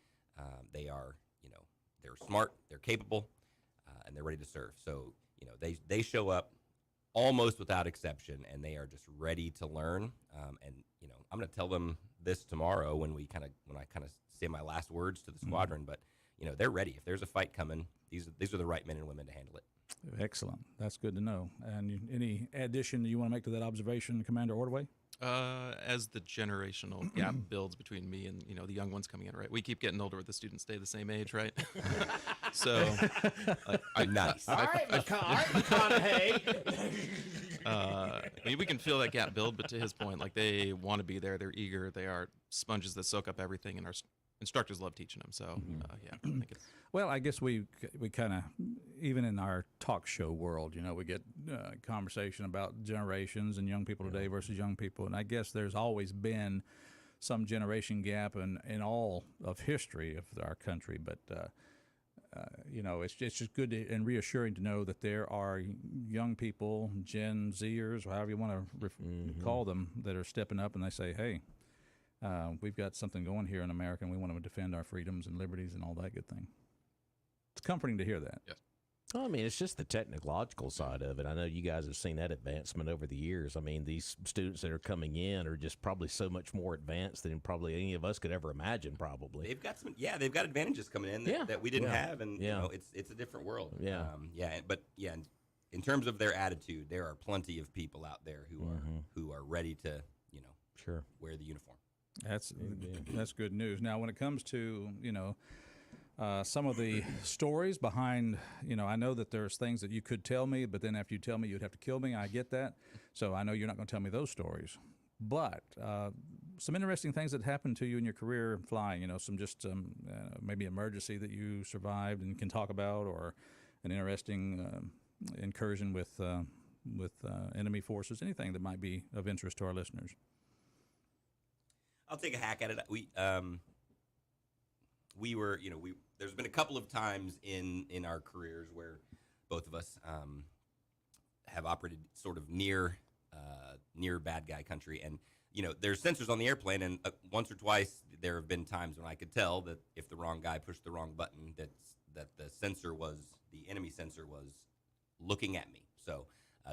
They are, they're smart. They're capable, and they're ready to serve. So, they show up almost without exception, and they are just ready to learn. And I'm going to tell them this tomorrow when I kind of say my last words to the squadron. But they're ready. If there's a fight coming, these are the right men and women to handle it. Excellent. That's good to know. And any addition you want to make to that observation, Commander Ordway? As the generational gap builds between me and the young ones coming in, right? We keep getting older, but the students stay the same age, right? So, Nice. All right, McConaughey. I mean, we can feel that gap build, but to his point, like they want to be there, they're eager, they are sponges that soak up everything, and our instructors love teaching them. So, yeah, I think it's. Well, I guess we kind of, even in our talk show world, we get conversation about generations and young people today versus young people, and I guess there's always been some generation gap in all of history of our country, but it's just good and reassuring to know that there are young people, Gen Zers, or however you want to call them, that are stepping up and they say, hey, we've got something going here in America, and we want to defend our freedoms and liberties and all that good thing. It's comforting to hear that. Yes. Well, I mean, it's just the technological side of it. I know you guys have seen that advancement over the years. I mean, these students that are coming in are just probably so much more advanced than probably any of us could ever imagine, probably. They've got they've got advantages coming in that we didn't have, and it's a different world. Yeah. In terms of their attitude, there are plenty of people out there who are ready to, sure, wear the uniform. That's good news. Now, when it comes to, some of the stories behind, I know that there's things that you could tell me, but then after you tell me, you'd have to kill me. I get that. So I know you're not going to tell me those stories. But some interesting things that happened to you in your career flying, some just maybe emergency that you survived and can talk about, or an interesting incursion with enemy forces, anything that might be of interest to our listeners. I'll take a hack at it. We were, there's been a couple of times in our careers where both of us have operated sort of near bad guy country, and there's sensors on the airplane, and once or twice there have been times when I could tell that if the wrong guy pushed the wrong button, that the enemy sensor was looking at me. So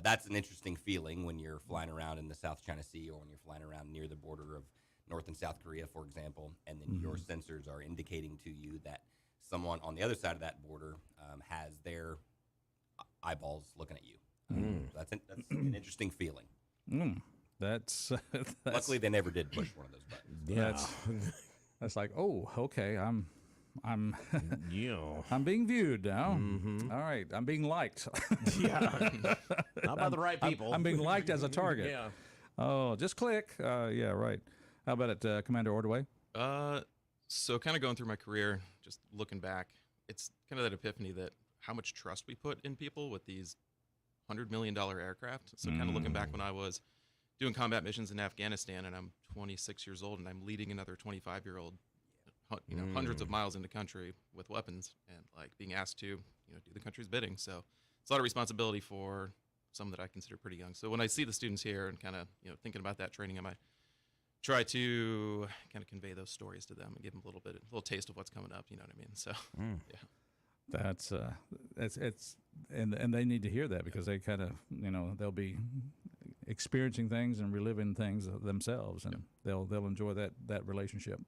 that's an interesting feeling when you're flying around in the South China Sea, or when you're flying around near the border of North and South Korea, for example, and then your sensors are indicating to you that someone on the other side of that border has their eyeballs looking at you. That's an interesting feeling. That's Luckily, they never did push one of those buttons. Yeah. That's like, oh, okay, I'm Yeah. I'm being viewed now. All right, I'm being liked. Yeah. Not by the right people. I'm being liked as a target. Yeah. Oh, just click. Yeah, right. How about it, Commander Ordway? So kind of going through my career, just looking back, it's kind of that epiphany that how much trust we put in people with these $100 million aircraft. So kind of looking back when I was doing combat missions in Afghanistan, and I'm 26 years old, and I'm leading another 25-year-old, hundreds of miles into country with weapons, and like being asked to, do the country's bidding. So it's a lot of responsibility for some that I consider pretty young. So when I see the students here and kind of, thinking about that training, I might try to kind of convey those stories to them and give them a little taste of what's coming up. You know what I mean? So, yeah. It's and they need to hear that, because they kind of, they'll be experiencing things and reliving things themselves, and they'll enjoy that relationship.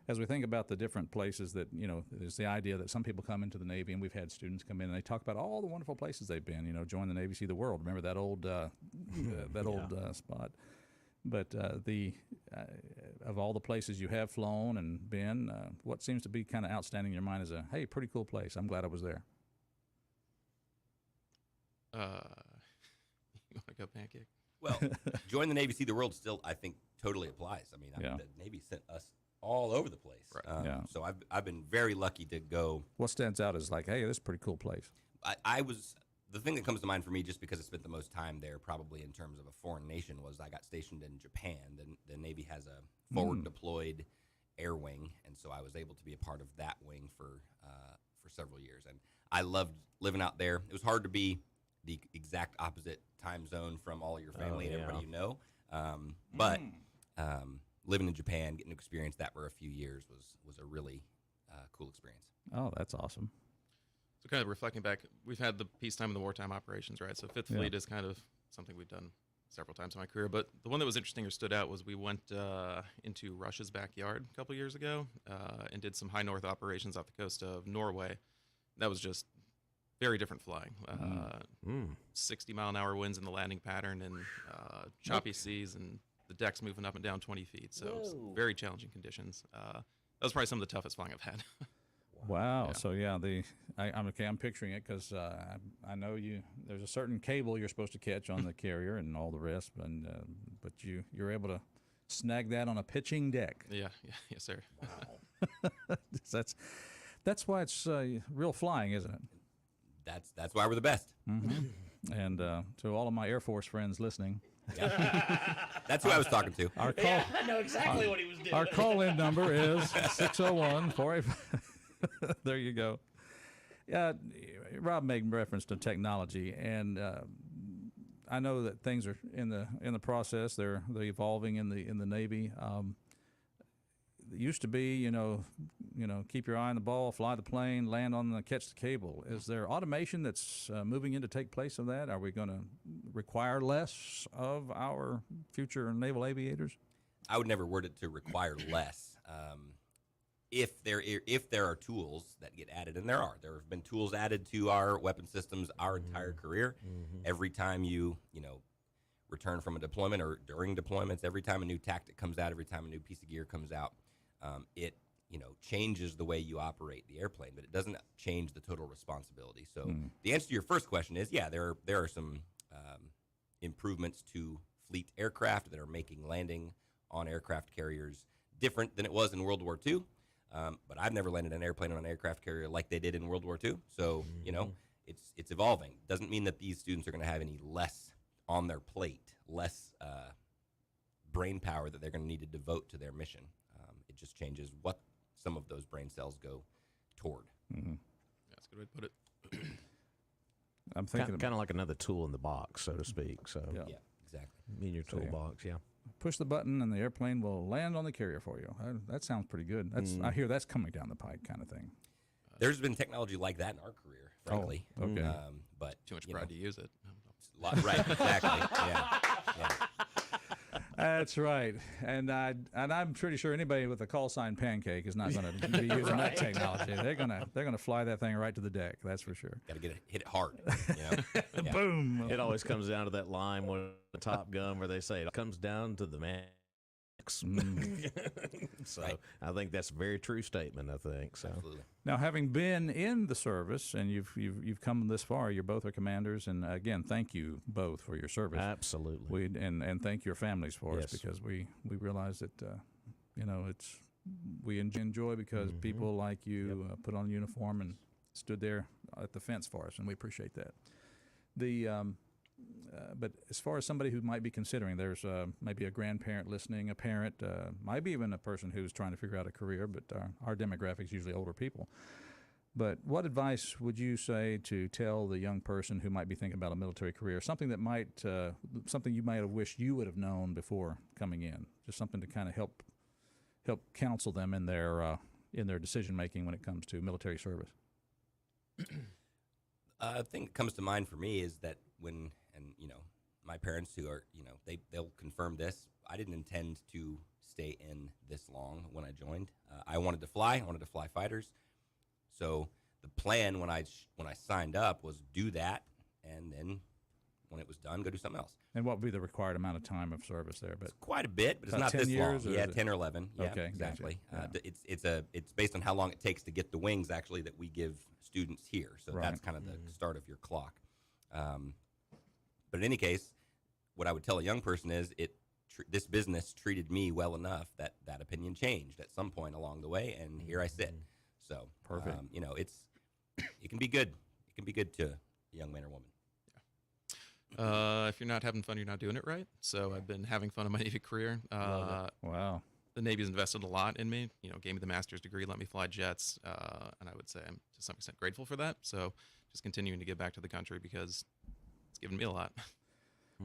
As we think about the different places that, there's the idea that some people come into the Navy, and we've had students come in and they talk about all the wonderful places they've been, join the Navy, see the world. Remember that old spot? But of all the places you have flown and been, what seems to be kind of outstanding in your mind is hey, pretty cool place. I'm glad I was there. You want to go pancake? Well, join the Navy, see the world still, I think, totally applies. I mean, the Navy sent us all over the place. Right. So I've been very lucky to go. What stands out is like, hey, this is a pretty cool place. The thing that comes to mind for me, just because I spent the most time there, probably in terms of a foreign nation, was I got stationed in Japan. The Navy has a forward deployed air wing, and so I was able to be a part of that wing for several years. And I loved living out there. It was hard to be the exact opposite time zone from all your family and everybody but living in Japan, getting to experience that for a few years was a really cool experience. Oh, that's awesome. So kind of reflecting back, we've had the peacetime and the wartime operations, right? So Fifth Fleet is kind of something we've done several times in my career. But the one that was interesting or stood out was we went into Russia's backyard a couple years ago and did some high north operations off the coast of Norway. That was just very different flying. 60-mile-an-hour winds in the landing pattern, and choppy seas, and the deck's moving up and down 20 feet. So it's very challenging conditions. That was probably some of the toughest flying I've had. Wow. Yeah. So yeah, I'm picturing it because I know there's a certain cable you're supposed to catch on the carrier and all the rest, but you're able to snag that on a pitching deck. Yes, sir. Wow. That's why it's real flying, isn't it? That's why we're the best. Mm-hmm. And to all of my Air Force friends listening, that's who I was talking to. Our call, Yeah, I know exactly what he was doing. Our call-in number is 601-485. There you go. Rob made reference to technology, and I know that things are in the process. They're evolving in the Navy. It used to be, keep your eye on the ball, fly the plane, catch the cable. Is there automation that's moving in to take place of that? Are we going to require less of our future naval aviators? I would never word it to require less. If there are tools that get added, and there have been tools added to our weapon systems our entire career. Every time you return from a deployment or during deployments, every time a new tactic comes out, every time a new piece of gear comes out, it changes the way you operate the airplane, but it doesn't change the total responsibility. So the answer to your first question is, there are some improvements to fleet aircraft that are making landing on aircraft carriers different than it was in World War II. But I've never landed an airplane on an aircraft carrier like they did in World War II. So, it's evolving. Doesn't mean that these students are going to have any less on their plate, less brain power that they're going to need to devote to their mission. It just changes what some of those brain cells go toward. Yeah, that's a good way to put it. I'm thinking kind of like another tool in the box, so to speak. So Yeah, exactly. in your toolbox, yeah. Push the button and the airplane will land on the carrier for you. That sounds pretty good. I hear that's coming down the pike kind of thing. There's been technology like that in our career, frankly. Oh, okay. But Too much pride to use it. right, exactly. Yeah. That's right. And I'm pretty sure anybody with a call sign Pancake is not going to be using that technology. They're gonna fly that thing right to the deck. That's for sure. Got to hit it hard. Yeah. Boom. It always comes down to that line with the Top Gun where they say it comes down to the max. So Right. I think that's a very true statement. I think so. Absolutely. Now, having been in the service and you've come this far, you both are commanders, and again, thank you both for your service. Absolutely. And thank your families for us, Yes. because we realize that we enjoy because people like you put on a uniform and stood there at the fence for us, and we appreciate that. But as far as somebody who might be considering, there's maybe a grandparent listening, a parent, maybe even a person who's trying to figure out a career, but our demographic is usually older people. But what advice would you say to tell the young person who might be thinking about a military career, something you might have wished you would have known before coming in, just something to kind of help counsel them in their decision making when it comes to military service? The thing that comes to mind for me is that my parents who are, they'll confirm this. I didn't intend to stay in this long when I joined. I wanted to fly. I wanted to fly fighters. So the plan when I signed up was do that, and then when it was done, go do something else. And what would be the required amount of time of service there? But It's quite a bit, but it's About not 10 this years, long. or Yeah, is it- 10 or 11. Yeah, Okay, exactly. gotcha. It's based on how long it takes to get the wings actually that we give students here. So Right. that's kind of the start of your clock. But in any case, what I would tell a young person is this business treated me well enough that opinion changed at some point along the way, and here I sit. So Perfect. It can be good. It can be good to a young man or woman. If you're not having fun, you're not doing it right. So I've been having fun in my Navy career. wow. The Navy's invested a lot in me. Gave me the master's degree, let me fly jets, and I would say I'm to some extent grateful for that. So just continuing to give back to the country because it's given me a lot.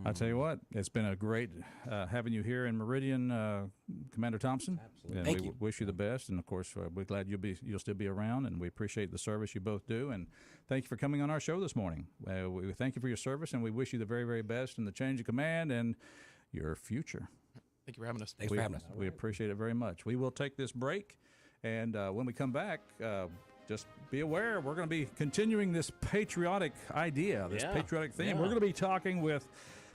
I tell you what, it's been a great having you here in Meridian, Commander Thompson. Absolutely. And Thank we you. wish you the best, and of course, we're glad you'll still be around, and we appreciate the service you both do. And thank you for coming on our show this morning. We thank you for your service, and we wish you the very, very best in the change of command and your future. Thank you for having us. Thanks for having us. We appreciate it very much. We will take this break, and when we come back, just be aware we're going to be continuing this patriotic idea, this Yeah. patriotic theme. Yeah. We're going to be talking with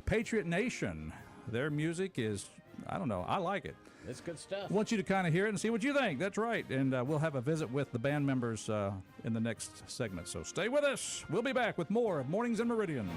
Patriot Nation. Their music is I don't know. I like it. It's good stuff. I want you to kind of hear it and see what you think. That's right. And we'll have a visit with the band members in the next segment. So stay with us. We'll be back with more of Mornings in Meridian.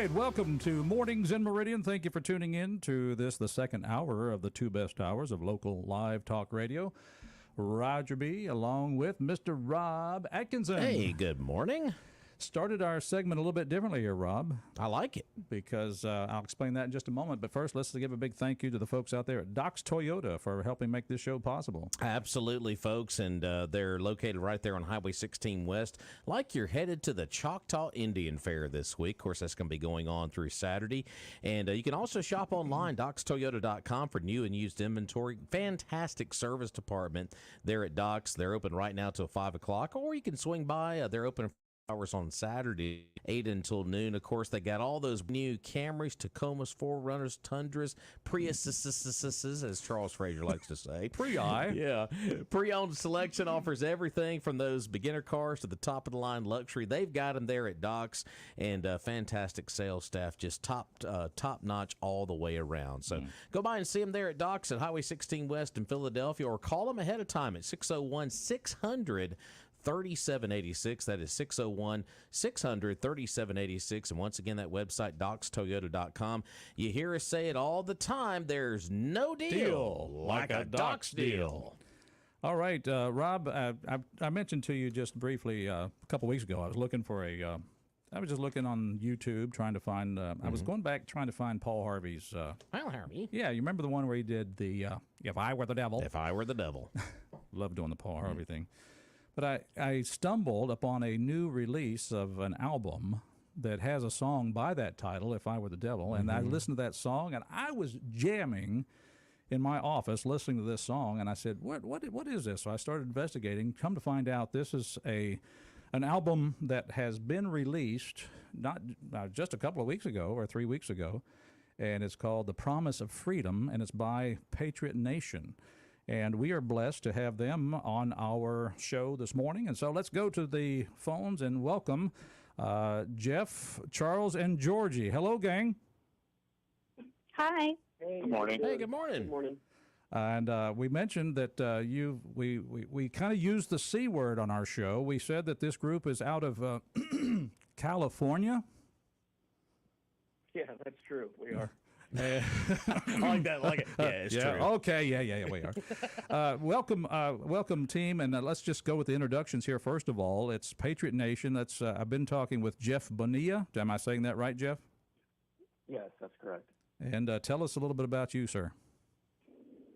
right, welcome to Mornings in Meridian. Thank you for tuning in to this, the second hour of the two best hours of local live talk radio. Roger B. along with Mr. Rob Atkinson. Hey, good morning. Started our segment a little bit differently here, Rob. I like it. Because I'll explain that in just a moment. But first, let's give a big thank you to the folks out there at Doc's Toyota for helping make this show possible. Absolutely, folks. And they're located right there on Highway 16 West. Like you're headed to the Choctaw Indian Fair this week. Of course, that's going to be going on through Saturday. And you can also shop online, docstoyota.com, for new and used inventory. Fantastic service department there at Doc's. They're open right now till 5 o'clock. Or you can swing by. They're open hours on Saturday, 8 until noon. Of course, they got all those new Camrys, Tacomas, 4Runners, Tundras, Priuses, as Charles Frazier likes to say. Yeah. Pre-owned selection offers everything from those beginner cars to the top-of-the-line luxury. They've got them there at Doc's, and fantastic sales staff, just top-notch all the way around. So go by and see them there at Doc's at Highway 16 West in Philadelphia, or call them ahead of time at 601-600 3786. That is 601-600-3786. And once again, that website, docstoyota.com. You hear us say it all the time. There's no deal like a Doc's deal. All right, Rob, I mentioned to you just briefly a couple weeks ago, I was looking for I was just looking on YouTube trying to find, I was going back trying to find Paul Harvey's. Paul Harvey? Yeah, you remember the one where he did the If I Were the Devil? If I Were the Devil. Love doing the Paul Harvey thing. But I stumbled upon a new release of an album that has a song by that title, If I Were the Devil, and I listened to that song, and I was jamming in my office listening to this song, and I said, what is this? So I started investigating. Come to find out, this is an album that has been released not just a couple of weeks ago or 3 weeks ago, and it's called The Promise of Freedom, and it's by Patriot Nation. And we are blessed to have them on our show this morning. And so let's go to the phones and welcome Jeff, Charles, and Georgie. Hello, gang. Hi. Hey, Good morning. Hey, good morning. Good morning. And we mentioned that we kind of used the C word on our show. We said that this group is out of California. Yeah, that's true. We are. I like that. Like it. Yeah, it's true. Okay. Yeah. We are. Welcome, team. And let's just go with the introductions here. First of all, it's Patriot Nation. That's I've been talking with Jeff Bonilla. Am I saying that right, Jeff? Yes, that's correct. And tell us a little bit about you, sir.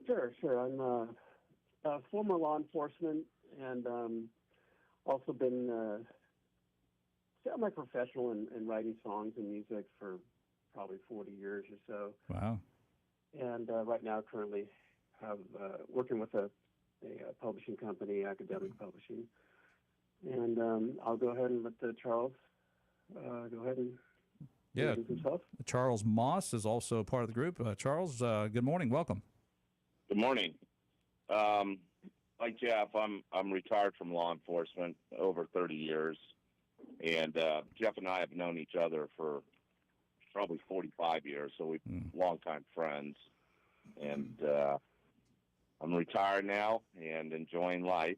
Sure. I'm a former law enforcement and also been semi-professional in writing songs and music for probably 40 years or so. Wow. And right now currently have working with a publishing company, academic publishing. And I'll go ahead and let Charles go ahead and introduce himself. Charles Moss is also part of the group. Charles, good morning. Welcome. Good morning. Like Jeff, I'm retired from law enforcement over 30 years. And Jeff and I have known each other for probably 45 years, so we're longtime friends. And I'm retired now and enjoying life.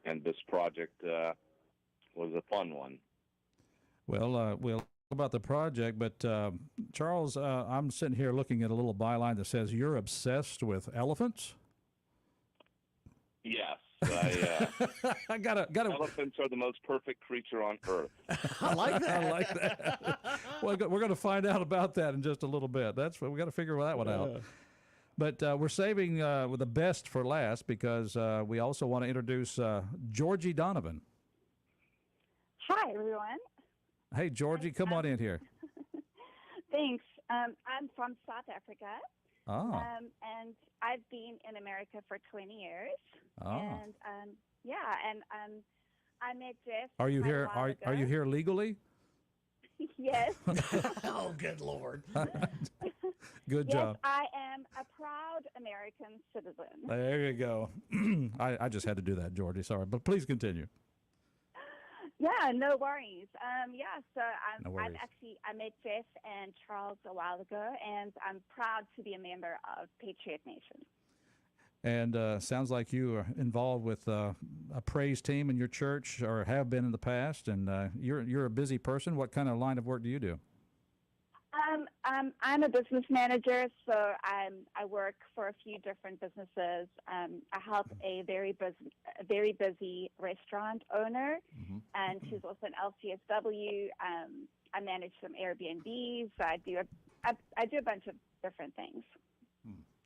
And this project was a fun one. Well, we'll talk about the project, but Charles, I'm sitting here looking at a little byline that says you're obsessed with elephants. Yes. I got Elephants are the most perfect creature on earth. I like that. Well, we're going to find out about that in just a little bit. That's what we got to figure that one out. But we're saving the best for last because we also want to introduce Georgie Donovan. Hi, everyone. Hey, Georgie, come on in here. Thanks. I'm from South Africa. Oh. And I've been in America for 20 years. Oh. And I met Jeff. Are you here? Are you here legally? Yes. Oh, good Lord. Good yes, job. I am a proud American citizen. There you go. I just had to do that, Georgie. Sorry, but please continue. Yeah, no worries. So No worries. I met Jeff and Charles a while ago, and I'm proud to be a member of Patriot Nation. And sounds like you are involved with a praise team in your church, or have been in the past. And you're a busy person. What kind of line of work do you do? I'm a business manager, so I work for a few different businesses. I help a very busy restaurant owner, and she's also an LCSW. I manage some Airbnbs. I do a bunch of different things.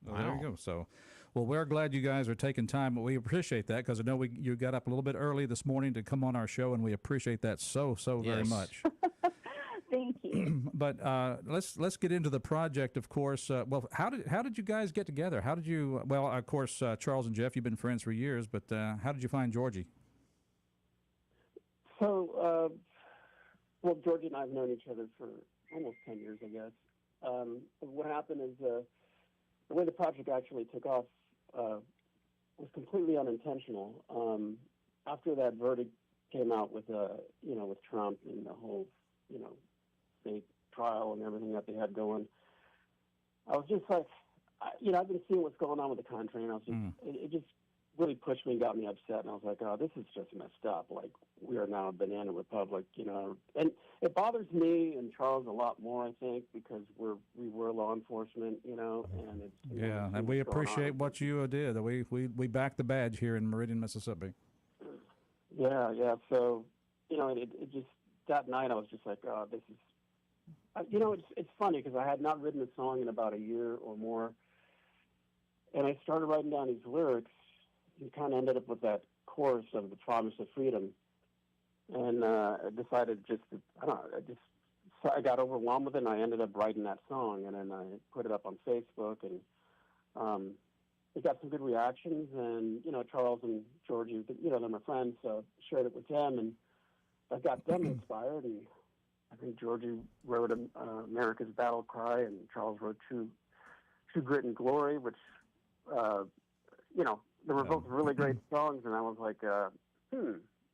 Well, there you go. So, well, we're glad you guys are taking time. We appreciate that, because I know you got up a little bit early this morning to come on our show, and we appreciate that so very much. Thank you. But let's get into the project, of course. Well, how did you guys get together? How did you? Well, of course, Charles and Jeff, you've been friends for years. But how did you find Georgie? So, well, Georgie and I have known each other for almost 10 years, I guess. What happened is the way the project actually took off was completely unintentional. After that verdict came out with with Trump and the whole state trial and everything that they had going, I was just like, I've been seeing what's going on with the country, and I was just, it just really pushed me and got me upset, and I was like, oh, this is just messed up. Like, we are now a banana republic, and it bothers me and Charles a lot more, I think, because we were law enforcement, and it's and we appreciate what you did. We back the badge here in Meridian, Mississippi. Yeah. So, it just, that night I was just like, oh, this is, it's funny because I had not written a song in about a year or more, and I started writing down these lyrics and kind of ended up with that chorus of the promise of freedom, and I decided I got overwhelmed with it, and I ended up writing that song, and then I put it up on Facebook, and it got some good reactions, and Charles and Georgie, they're my friends, so shared it with them, and I got them inspired, and I think Georgie wrote America's Battle Cry, and Charles wrote True Grit and Glory, which, they were both really great songs, and I was like,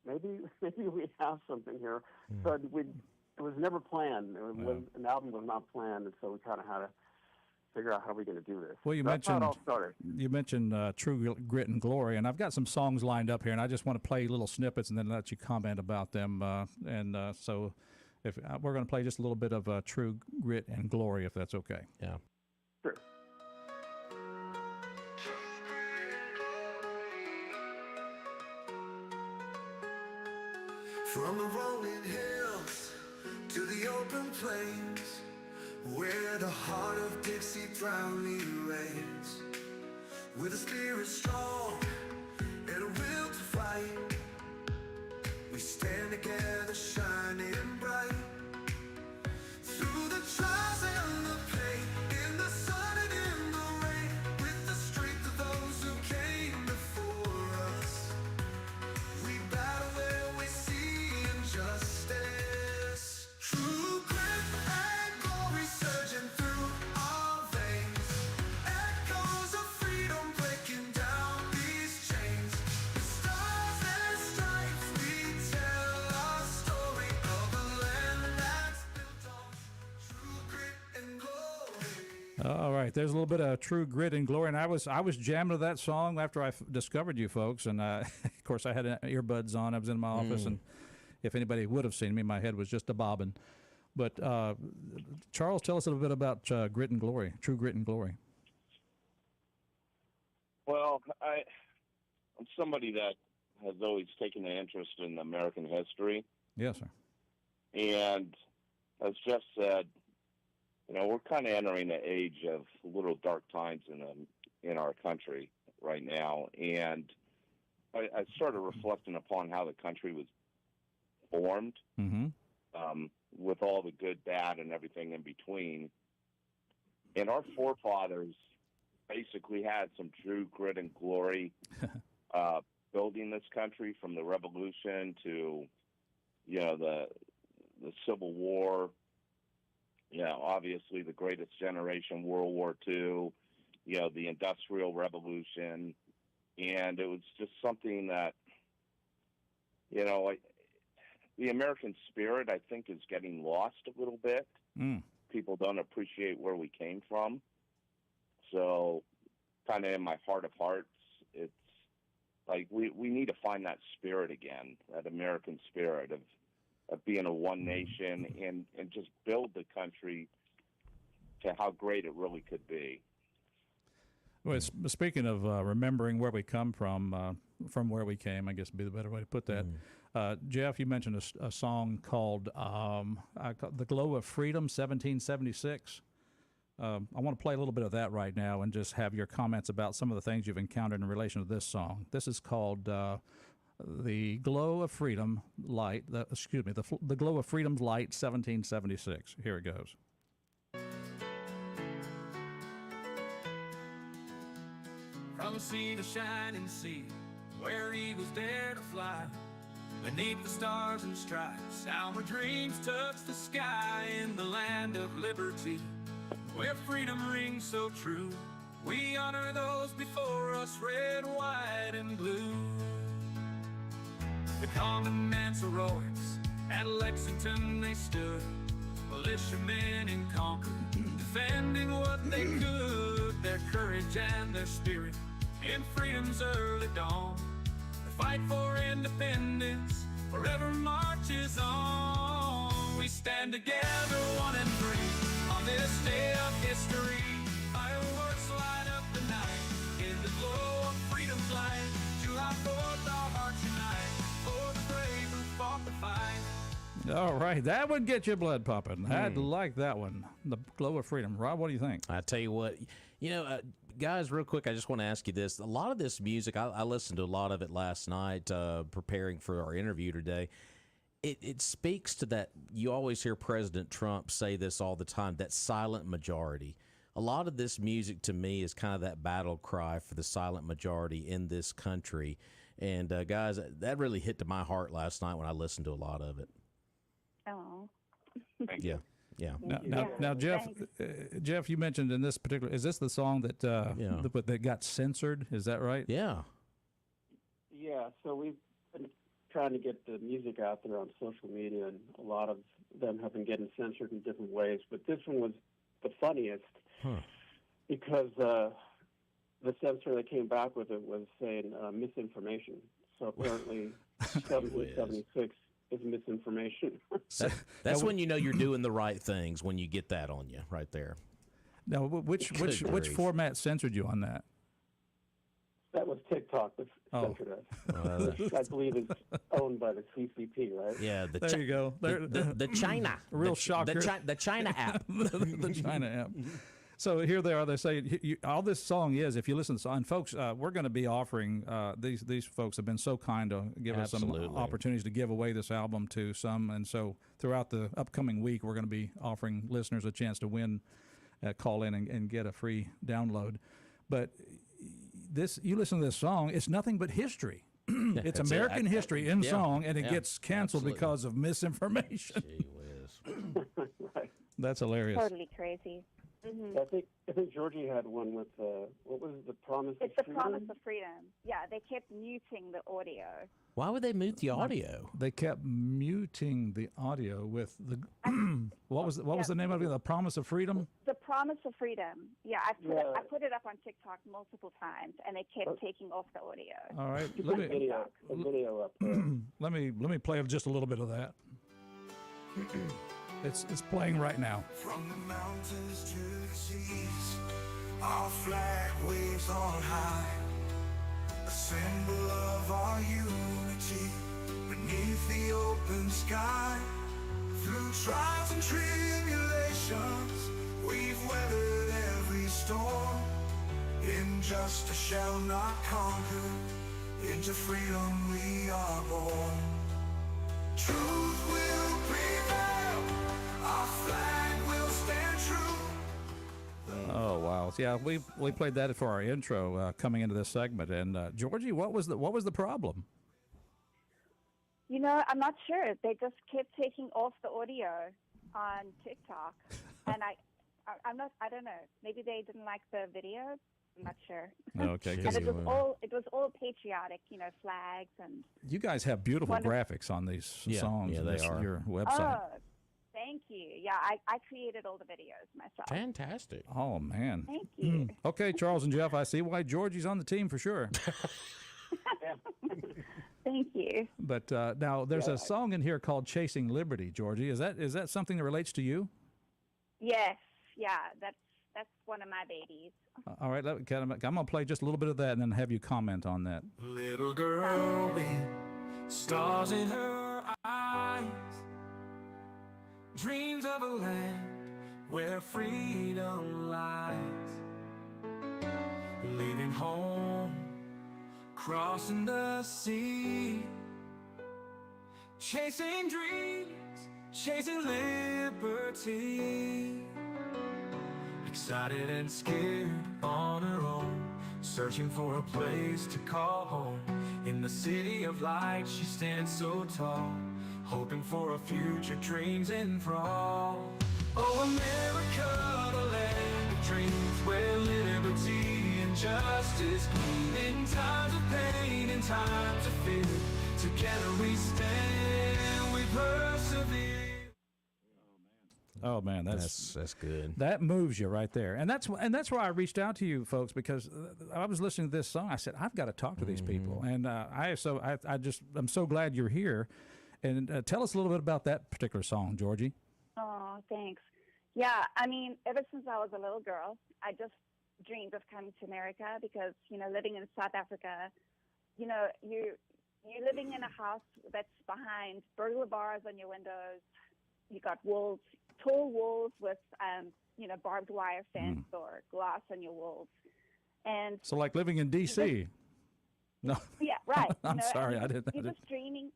maybe we have something here. So it was never planned. An album was not planned, and so we kind of had to figure out how we're going to do this. Well, That's how it all started. You mentioned True Grit and Glory, and I've got some songs lined up here, and I just want to play little snippets and then let you comment about them. So if we're going to play just a little bit of True Grit and Glory, if that's okay. Yeah. Sure. From the rolling hills to the open plains, where the heart of Dixie proudly reigns, with a spirit strong and a will to fight, we stand together shining bright. Through the trials and the pain, in the sun and in the rain, with the strength of those who came before us, we battle where we see injustice. True grit and glory surging through our veins, echoes of freedom breaking down these chains. With stars and stripes we tell our story of a land that's built on true grit and glory. All right, there's a little bit of True Grit and Glory, and I was jamming to that song after I discovered you folks, and of course I had earbuds on. I was in my office, and if anybody would have seen me, my head was just a bobbing. But Charles, tell us a little bit about Grit and Glory, True Grit and Glory. Well, I'm somebody that has always taken an interest in American history. Yes, sir. And as Jeff said, we're kind of entering an age of little dark times in our country right now. And I started reflecting upon how the country was formed, with all the good, bad, and everything in between. And our forefathers basically had some true grit and glory building this country, from the Revolution to, the Civil War, obviously the Greatest Generation, World War II, the Industrial Revolution. And it was just something that, the American spirit, I think, is getting lost a little bit. People don't appreciate where we came from. So kind of in my heart of hearts, it's like we need to find that spirit again, that American spirit of being a one nation and just build the country to how great it really could be. Well, speaking of remembering where we come from where we came, I guess would be the better way to put that. Jeff, you mentioned a song called The Glow of Freedom, 1776. I want to play a little bit of that right now and just have your comments about some of the things you've encountered in relation to this song. This is called The Glow of Freedom Light, The Glow of Freedom's Light, 1776. Here it goes. From sea to shining sea, where eagles dare to fly, beneath the stars and stripes, our dreams touch the sky. In the land of liberty, where freedom rings so true, we honor those before us, red, white, and blue. The commandant's heroics, at Lexington they stood, militiamen in Concord, defending what they could. Their courage and their spirit in freedom's early dawn, the fight for independence forever marches on. We stand together, one and free, on this day of history. Fireworks light up the night in the glow of freedom's light. July 4th, our hearts unite for the brave who fought the fight. All right, that would get your blood pumping. I'd like that one, The Glow of Freedom. Rob, what do you think? I tell you what, guys, real quick, I just want to ask you this. A lot of this music, I listened to a lot of it last night preparing for our interview today. It speaks to that. You always hear President Trump say this all the time, that silent majority. A lot of this music to me is kind of that battle cry for the silent majority in this country. And guys, that really hit to my heart last night when I listened to a lot of it. Oh. Yeah. Yeah. Now, Jeff, you mentioned in this particular, is this the song that that got censored? Is that right? Yeah. Yeah. So we've been trying to get the music out there on social media, and a lot of them have been getting censored in different ways. But this one was the funniest because the censor that came back with it was saying misinformation. So apparently, 1776. Is misinformation. That's when you know you're doing the right things, when you get that on you right there. Now, which format censored you on that? That was TikTok that censored us. Which I believe is owned by the CCP, right? Yeah, there you go. The China. Real shocker. The China app. The China app. So here they are. They say all this song is. If you listen to the song, folks, we're going to be offering these folks have been so kind to give us some opportunities to give away this album to some, and so throughout the upcoming week, we're going to be offering listeners a chance to win, call in and get a free download. But you listen to this song, it's nothing but history. It's American history in song, and it gets canceled because of misinformation. Gee whiz. Right. That's hilarious. Totally crazy. Mm-hmm. I think Georgie had one with what was it, the promise it's of the freedom? promise of freedom. Yeah, they kept muting the audio. Why would they mute the audio? They kept muting the audio with the what was the name of it? The Promise of Freedom? The Promise of Freedom. Yeah, I put it up on TikTok multiple times, and they kept taking off the audio. All right, let me video up. let me play just a little bit of that. It's playing right now. From the mountains to the seas, our flag waves on high, a symbol of our unity beneath the open sky. Through trials and tribulations, we've weathered every storm. Injustice shall not conquer, into freedom we are born. Truth will prevail, our flag will stand true. Oh wow! Yeah, we played that for our intro coming into this segment. And Georgie, what was the problem? You know, I'm not sure. They just kept taking off the audio on TikTok, and I don't know. Maybe they didn't like the video. I'm not sure. Okay, and it was all patriotic, you know, flags and. You guys have beautiful graphics on these songs. Yeah, they are. Your website. Oh, thank Thank you. Yeah, I created all the videos myself. Fantastic. Oh, man. Thank you. Okay, Charles and Jeff, I see why Georgie's on the team for sure. Thank you. But now there's a song in here called Chasing Liberty, Georgie. Is that something that relates to you? Yes. Yeah, that's one of my babies. All right, I'm going to play just a little bit of that and then have you comment on that. Little girl with stars in her eyes, dreams of a land where freedom lies. Leaving home, crossing the sea, chasing dreams, chasing liberty. Excited and scared on her own, searching for a place to call home. In the city of light she stands so tall, hoping for a future dreams enthrall. Oh, America, the land of dreams, where liberty and justice gleam. In times of pain, in times of fear, together we stand, we persevere. Oh man, That's good. That moves you right there, and that's why I reached out to you folks, because I was listening to this song. I said I've got to talk to these people, and I'm so glad you're here. And tell us a little bit about that particular song, Georgie. Oh, thanks. Yeah, I mean, ever since I was a little girl, I just dreamed of coming to America because, living in South Africa, you're living in a house that's behind burglar bars on your windows. You got walls, tall walls with, barbed wire fence or glass on your walls. And so like living in D.C. No. Yeah, right. I'm sorry, I didn't. You're just dreaming.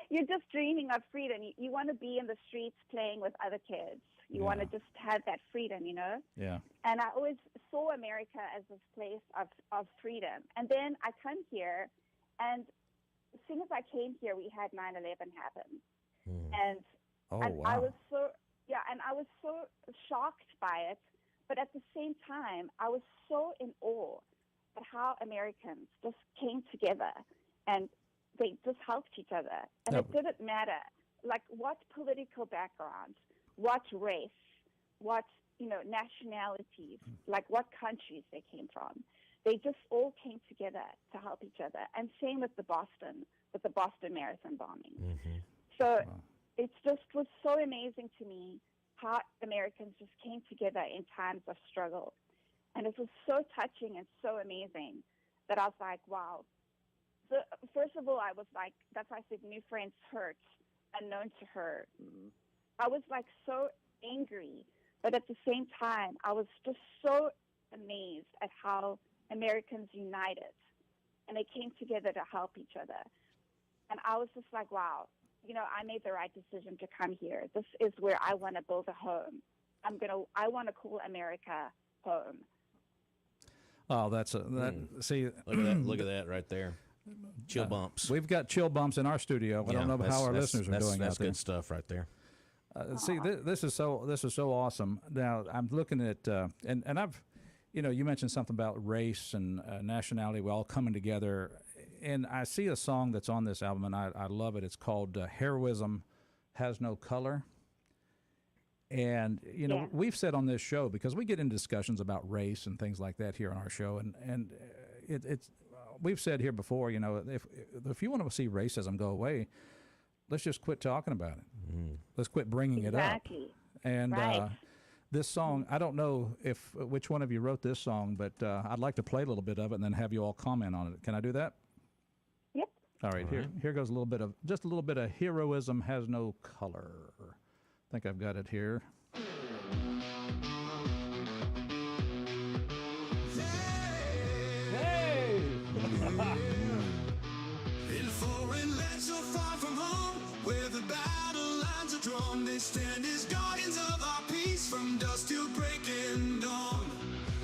You're just dreaming of freedom. You want to be in the streets playing with other kids. You want to just have that freedom, Yeah. And I always saw America as this place of freedom. And then I come here, and as soon as I came here, we had 9/11 happen. And wow. I was so shocked by it. But at the same time, I was so in awe at how Americans just came together and they just helped each other. And it didn't matter, like, what political background, what race, what, nationalities, like what countries they came from. They just all came together to help each other. And same with the Boston Marathon bombing. So it just was so amazing to me how Americans just came together in times of struggle. And it was so touching and so amazing that I was like, wow. So first of all, I was like, that's why I said new friends hurt, unknown to her. I was like so angry, but at the same time, I was just so amazed at how Americans united and they came together to help each other. And I was just like, wow, I made the right decision to come here. This is where I want to build a home. I want to call America home. Oh, see, Look at that right there. Chill bumps. We've got chill bumps in our studio. I don't know how our listeners are doing. That's out there. good stuff right there. See, this is so awesome. Now I'm looking at and I've, you mentioned something about race and nationality. We're all coming together, and I see a song that's on this album, and I love it. It's called "Heroism Has No Color." And we've said on this show, because we get into discussions about race and things like that here on our show, and it's we've said here before, if you want to see racism go away, let's just quit talking about it. Let's quit bringing it up. And this song, I don't know which one of you wrote this song, but I'd like to play a little bit of it and then have you all comment on it. Can I do that? Yep. All right. Here goes a little bit of "Heroism Has No Color." I think I've got it here. Hey! In foreign lands so far from home, where the battle lines are drawn, they stand as guardians of our peace from dusk till breaking dawn.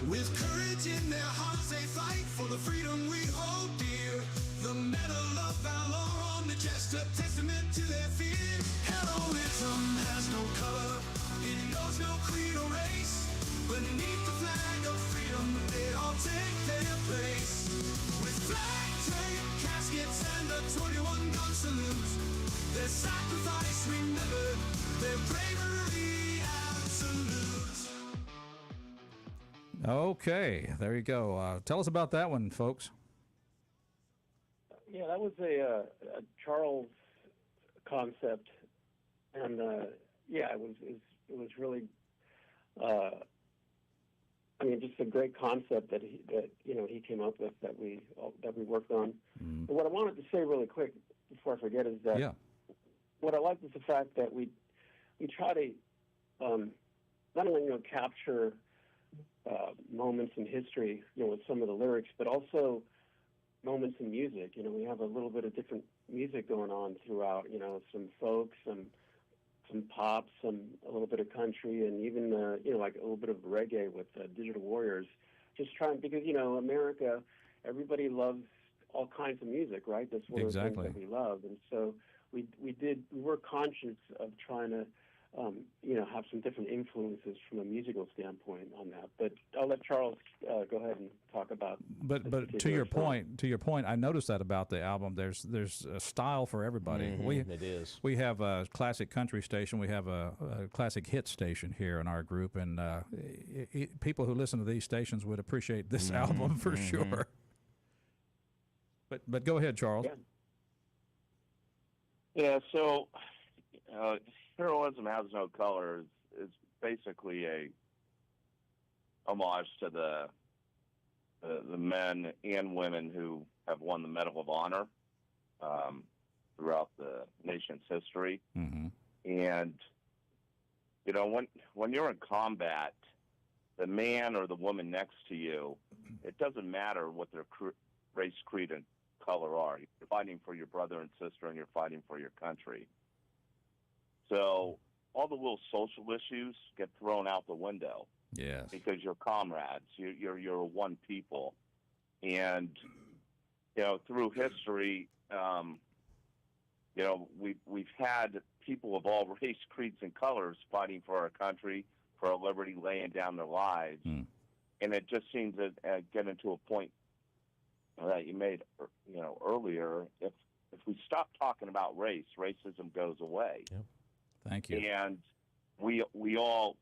With courage in their hearts they fight for the freedom we hold dear. The medal of valor on the chest, a testament to their fear. Heroism has no color, it knows no creed or race. Beneath the flag of freedom, they all take their place. With flag draped caskets and a 21-gun salute, their sacrifice remembered, their bravery Okay, there you go. Tell us about that one, folks. Yeah, that was a Charles concept, and it was really, just a great concept that he came up with that we worked on. Mm. But what I wanted to say really quick before I forget is that what I like is the fact that we try to not only capture moments in history, with some of the lyrics, but also moments in music. We have a little bit of different music going on throughout. Some folk, some pop, a little bit of country, and even like a little bit of reggae with Digital Warriors. Just trying, because America, everybody loves all kinds of music, right? That's one of the things that we love, and so we were conscious of trying to have some different influences from a musical standpoint on that. But I'll let Charles go ahead and talk about. But to your point, I noticed that about the album. There's a style for everybody. Mm-hmm, it is. We have a classic country station. We have a classic hit station here in our group, and people who listen to these stations would appreciate this album for sure. But go ahead, Charles. Yeah. So. Heroism Has No Color is basically a homage to the men and women who have won the Medal of Honor throughout the nation's history. Mm-hmm. And when you're in combat, the man or the woman next to you, it doesn't matter what their race, creed, and color are. You're fighting for your brother and sister, and you're fighting for your country. So all the little social issues get thrown out the window. Yes. Because you're comrades. You're one people. And, through history, we've had people of all race, creeds, and colors fighting for our country, for our liberty, laying down their lives. Mm. And it just seems to get into a point that you made, earlier. If we stop talking about race, racism goes away. Yep. Thank you. And we all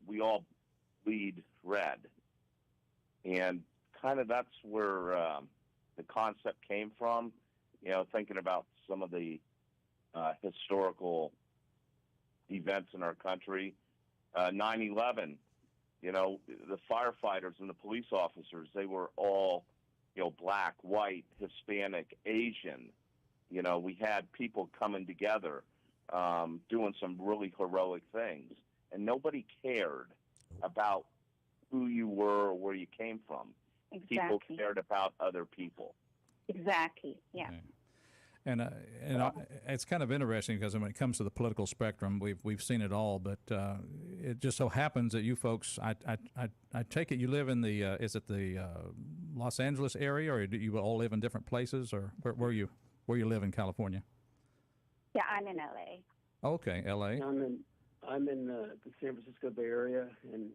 bleed red, and kind of that's where the concept came from. Thinking about some of the historical events in our country, 9/11. The firefighters and the police officers, they were all, black, white, Hispanic, Asian. We had people coming together. Doing some really heroic things, and nobody cared about who you were or where you came from. Exactly. People cared about other people. Exactly. Yeah. Okay. And it's kind of interesting because when it comes to the political spectrum, we've seen it all. But it just so happens that you folks, I take it you live in the is it the Los Angeles area, or do you all live in different places, or where you live in California? Yeah, I'm in LA. Okay, LA. I'm in the San Francisco Bay Area, and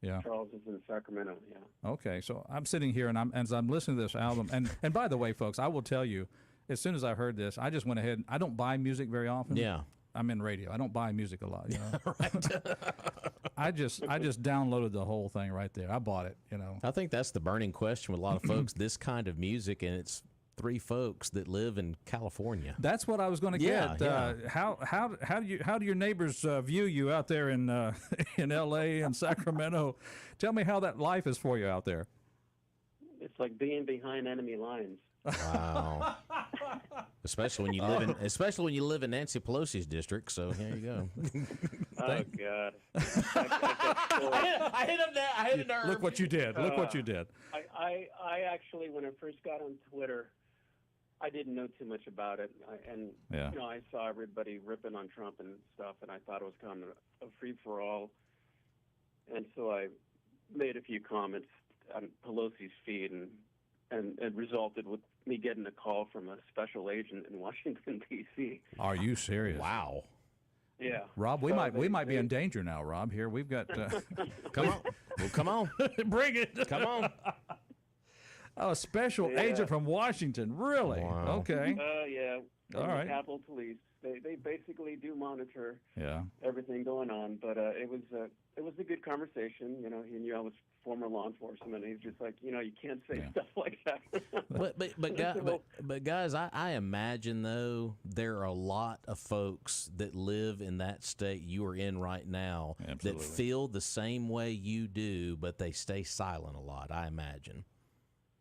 yeah. Charles is in Sacramento. Yeah. Okay, so I'm sitting here, and as I'm listening to this album, and by the way, folks, I will tell you, as soon as I heard this, I just went ahead. I don't buy music very often. Yeah. I'm in radio. I don't buy music a lot. Right. I just downloaded the whole thing right there. I bought it. I think that's the burning question with a lot of folks. This kind of music, and it's three folks that live in California. That's what I was going to get. Yeah. How do your neighbors view you out there in L.A. and Sacramento? Tell me how that life is for you out there. It's like being behind enemy lines. Wow. especially when you live in Nancy Pelosi's district. So here you go. Oh God. I hit a nerve. Look what you did. Look what you did. I actually, when I first got on Twitter, I didn't know too much about it, I saw everybody ripping on Trump and stuff, and I thought it was kind of a free for all, and so I made a few comments on Pelosi's feed, and it resulted with me getting a call from a special agent in Washington D.C. Are you serious? Wow. Yeah, Rob, we might be in danger now. Rob, here we've got. Come on, well, come on, bring it. Come on. Oh, a special agent from Washington, really? Wow. Okay. Yeah. All right. Capitol Police. They basically do monitor Yeah. everything going on. But it was a good conversation. You know, he knew I was former law enforcement. And he's just like, you know, you can't say stuff like that. but guys, I imagine though there are a lot of folks that live in that state you are in right now Absolutely. that feel the same way you do, but they stay silent a lot. I imagine.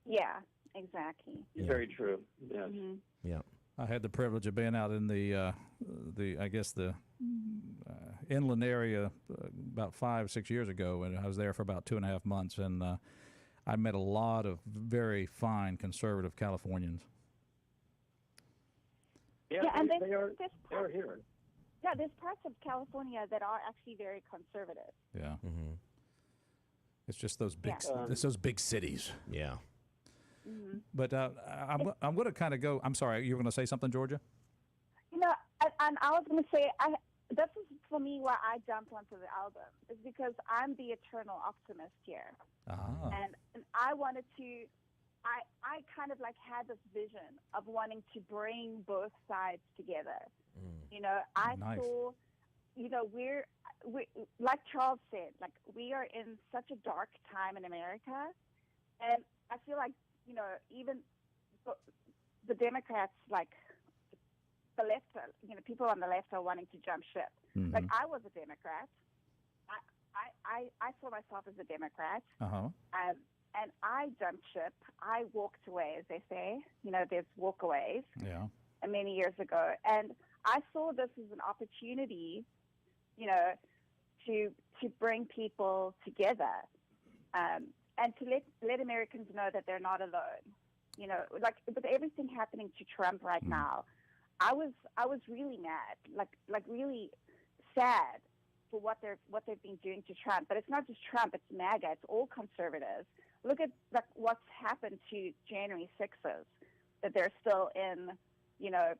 Yeah, exactly. Very true. Yes. Mm-hmm. Yeah. I had the privilege of being out in the inland area about 5-6 years ago, and I was there for about 2.5 months, and I met a lot of very fine conservative Californians. Yeah, and they are here. Yeah, there's parts of California that are actually very conservative. Yeah. Mm-hmm. It's just those big, Yeah. it's those big cities. Yeah. Mm-hmm. But I'm going to kind of go. I'm sorry, you were going to say something, Georgia? You know, and I was going to say, this is for me why I jumped onto the album, is because I'm the eternal optimist here. Ah. And I wanted to, I kind of like had this vision of wanting to bring both sides together. You know, I Nice. saw, you know, we're like Charles said, like we are in such a dark time in America, and I feel like, you know, even the Democrats, like the left, you know, people on the left are wanting to jump ship. Mhm. Like I was a Democrat. I saw myself as a Democrat. Uh-huh. And I jumped ship. I walked away, as they say. You know, there's walkaways. Yeah. Many years ago, and I saw this as an opportunity, you know, to bring people together, and to let Americans know that they're not alone. You know, like with everything happening to Trump right now, I was really mad, like really sad for what they've been doing to Trump. But it's not just Trump; it's MAGA. It's all conservatives. Look at what's happened to January 6th, that they're still in, you know,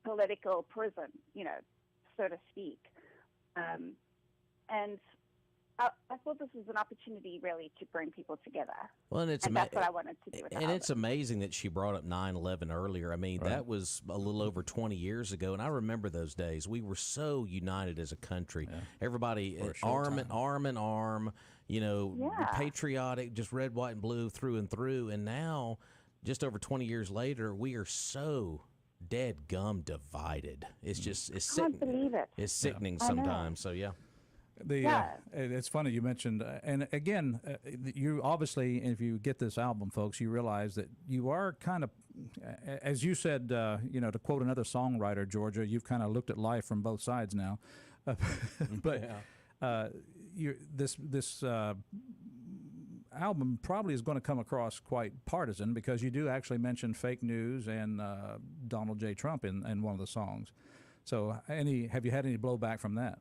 political prison, you know, so to speak. And I thought this was an opportunity really to bring people together. Well, and that's what I wanted to do with the And it's album. amazing that she brought up 9/11 earlier. I mean, Right. that was a little over 20 years ago, and I remember those days. We were so united as a country. Yeah. Everybody For a short arm in arm, you know, Yeah. patriotic, just red, white, and blue through and through. And now, just over 20 years later, we are so dead gum divided. It's just it's I can't sickening. believe it. It's sickening I know. sometimes. So yeah. It's funny you mentioned, and again, you obviously, if you get this album, folks, you realize that you are kind of, as you said, you know, to quote another songwriter, Georgia, you've kind of looked at life from both sides now. But this album probably is going to come across quite partisan because you do actually mention fake news and Donald J. Trump in one of the songs. So, have you had any blowback from that?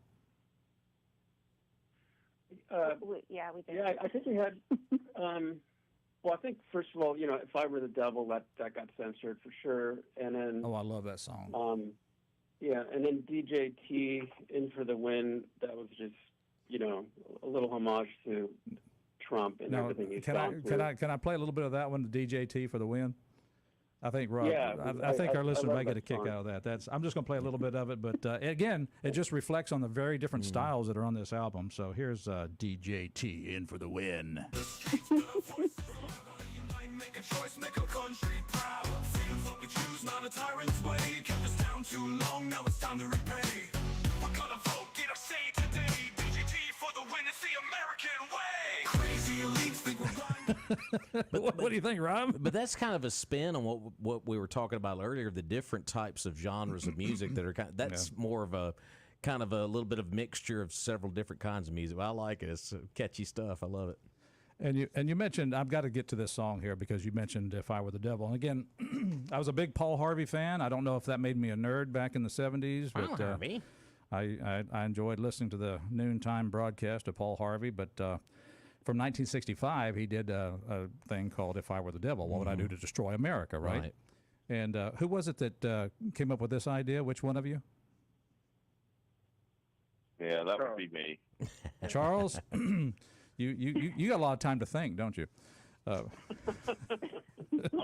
We did. Yeah, I think we had. Well, I think first of all, you know, "If I Were the Devil," that got censored for sure, and then Oh, I love that song. yeah, and then DJT, "In for the Win," that was just, you know, a little homage to Trump and No, everything he's can gone through. I play a little bit of that one, the DJT for the win? I think Rob. Yeah, I think our listeners love may get that a kick song. out of that. I'm just going to play a little bit of it, but again, it just reflects on the very different styles that are on this album. So here's DJT, "In for the Win." Make a choice, make our country proud. Freedom's what we choose, not a tyrant's way. Kept us down too long, now it's time to repay. We're gonna vote, get our say today. DGT for the win, it's the American way. Crazy elites think we're blind. What do you think, Rob? But that's kind of a spin on what we were talking about earlier, the different types of genres of music that are that's more of a kind of a little bit of mixture of several different kinds of music. I like it. It's catchy stuff. I love it. And you mentioned, I've got to get to this song here because you mentioned "If I Were the Devil." And again, I was a big Paul Harvey fan. I don't know if that made me a nerd back in the 70s, but Harvey. I enjoyed listening to the noontime broadcast of Paul Harvey. But from 1965, he did a thing called "If I Were the Devil, What Would I Do to Destroy America?" Right? And who was it that came up with this idea? Which one of you? Yeah, that would be me. Charles? You got a lot of time to think, don't you? I'm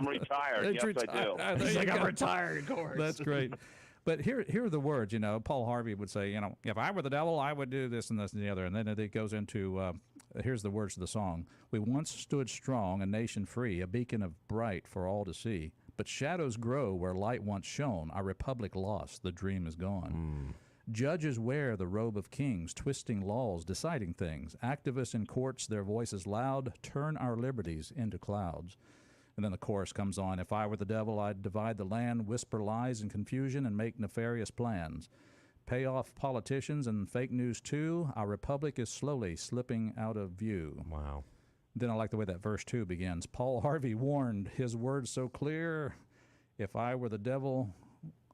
retired. Yes, I do. I'm retired, of course. That's great. But here are the words. Paul Harvey would say, if I were the devil, I would do this and this and the other. And then it goes into, here's the words of the song. We once stood strong, a nation free, a beacon of bright for all to see. But shadows grow where light once shone. Our republic lost, the dream is gone. Judges wear the robe of kings, twisting laws, deciding things. Activists in courts, their voices loud, turn our liberties into clouds. And then the chorus comes on. If I were the devil, I'd divide the land, whisper lies and confusion, and make nefarious plans. Pay off politicians and fake news too. Our republic is slowly slipping out of view. Wow. Then I like the way that verse 2 begins. Paul Harvey warned, his words so clear, if I were the devil,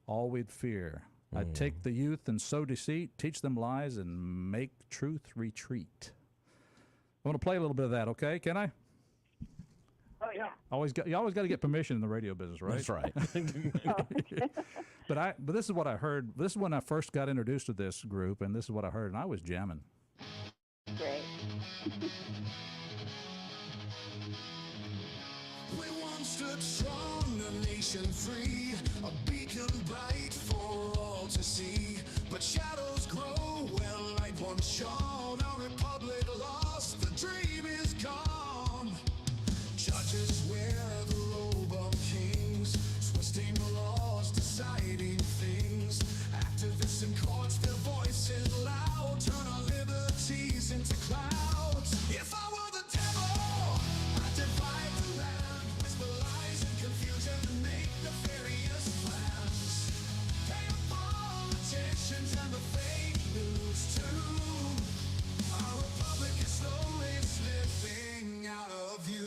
all we'd fear. I'd take the youth and sow deceit, teach them lies, and make truth retreat. I want to play a little bit of that, okay? Can I? Oh, yeah. You always got to get permission in the radio business, right? That's right. But this is what I heard. This is when I first got introduced to this group, and this is what I heard, and I was jamming. Great. We once stood strong, a nation free, a beacon bright for all to see. But shadows grow where light once shone. Our republic lost, the dream is gone. Judges wear the robe of kings, twisting laws, deciding things. Activists in courts, their voices loud, turn our liberties into clouds. If I were the devil, I'd divide the land, whisper lies and confusion, and make nefarious plans. Pay off politicians and the fake news too. Our republic is slowly slipping out of view.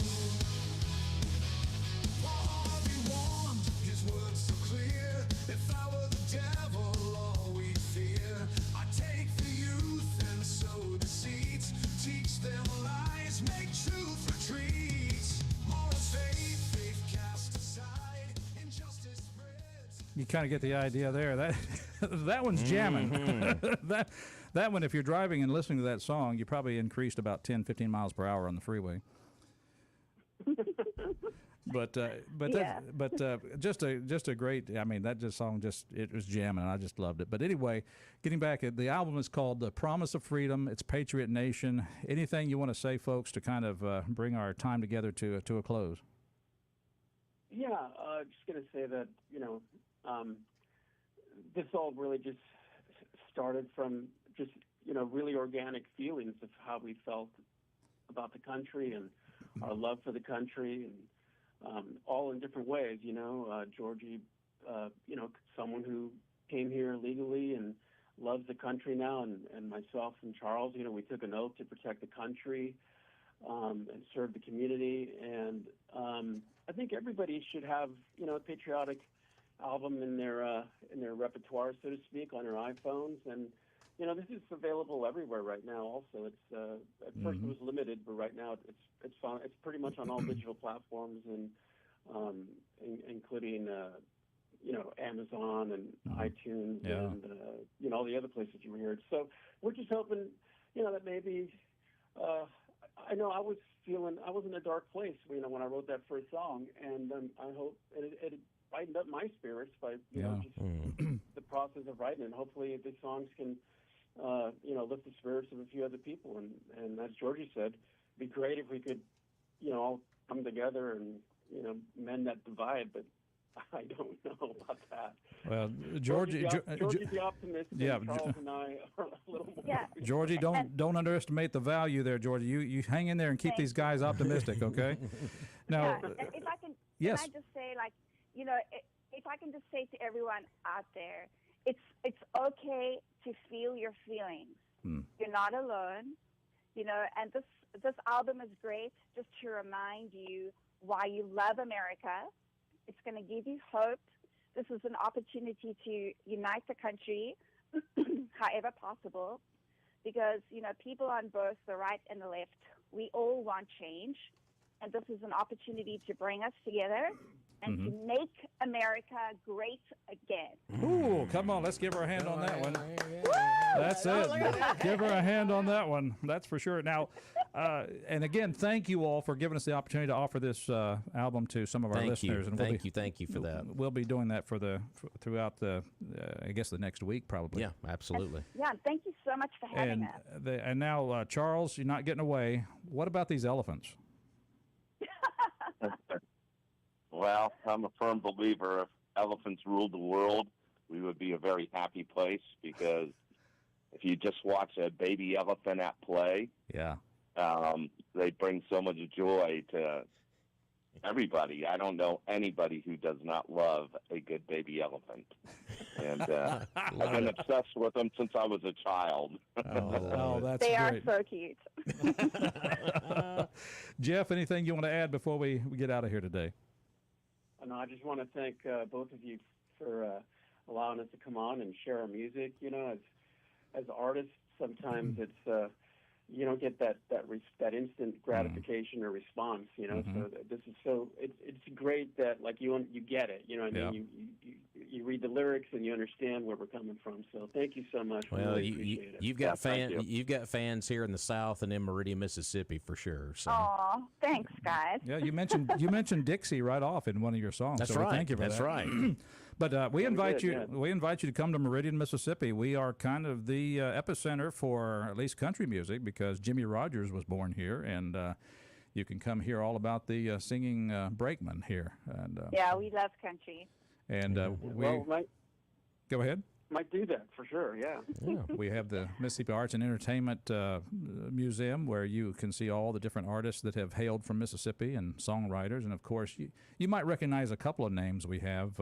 Paul Harvey warned, his words so clear. If I were the devil, all we'd fear. I'd take the youth and sow deceit, teach them lies, make truth retreat. Morals fade, faith cast aside, injustice spreads. You kind of get the idea there. That one's jamming. That one, if you're driving and listening to that song, you probably increased about 10, 15 miles per hour on the freeway. But just a great. I mean, that song it was jamming. I just loved it. But anyway, getting back, the album is called "The Promise of Freedom." It's Patriot Nation. Anything you want to say, folks, to kind of bring our time together to a close? Yeah, just going to say that this all really just started from just really organic feelings of how we felt about the country and our love for the country, and all in different ways. Georgie, someone who came here legally and loves the country now, and myself and Charles, we took an oath to protect the country and serve the community. And I think everybody should have a patriotic album in their repertoire, so to speak, on their iPhones. And this is available everywhere right now. Also, it's at first it was limited, but right now it's pretty much on all digital platforms, and including Amazon and iTunes and all the other places you heard. So we're just hoping that maybe I know I was in a dark place when I wrote that first song, and I hope it brightened up my spirits by just the process of writing it. Hopefully the songs can lift the spirits of a few other people, and as Georgie said, it'd be great if we could all come together and mend that divide, but I don't know about that. Well, Georgie's the optimist, and Charles and I are a little more. Yeah. Georgie, don't underestimate the value there, Georgie. You hang in there and keep these guys optimistic, okay? Now, if I can, yes. Can I just say, if I can just say to everyone out there, it's okay to feel your feelings. You're not alone, and this album is great just to remind you why you love America. It's going to give you hope. This is an opportunity to unite the country however possible, because, people on both the right and the left, we all want change, and this is an opportunity to bring us together and to make America great again. Ooh, come on, let's give her a hand on that one. That's it. Give her a hand on that one. That's for sure. Now, And again, thank you all for giving us the opportunity to offer this album to some of our listeners. And Thank you for that. We'll be doing that throughout the, I guess, the next week probably. Yeah, absolutely. Yeah, thank you so much for having us. And now, Charles, you're not getting away. What about these elephants? Well, I'm a firm believer if elephants ruled the world, we would be a very happy place, because if you just watch a baby elephant at play, yeah, they bring so much joy to everybody. I don't know anybody who does not love a good baby elephant. And I've been obsessed with them since I was a child. That's they great. are so cute. Jeff, anything you want to add before we get out of here today? No, I just want to thank both of you for allowing us to come on and share our music. You know, as artists, sometimes it's you don't get that instant gratification or response. You know, so this is it's great that you get it. You know what I mean? You read the lyrics and you understand where we're coming from. So thank you so much. Well, really appreciate it. you've got fans here in the South and in Meridian, Mississippi for sure. So. Aw, thanks, guys. Yeah, you mentioned Dixie right off in one of your songs. That's so right. Thank you for That's that. right. But we invite you to come to Meridian, Mississippi. We are kind of the epicenter for at least country music, because Jimmy Rogers was born here, and you can come hear all about the singing brakeman here. And yeah, we love country. And go ahead. Might do that for sure. Yeah. We have the Mississippi Arts and Entertainment Museum, where you can see all the different artists that have hailed from Mississippi and songwriters. And of course, you might recognize a couple of names we have.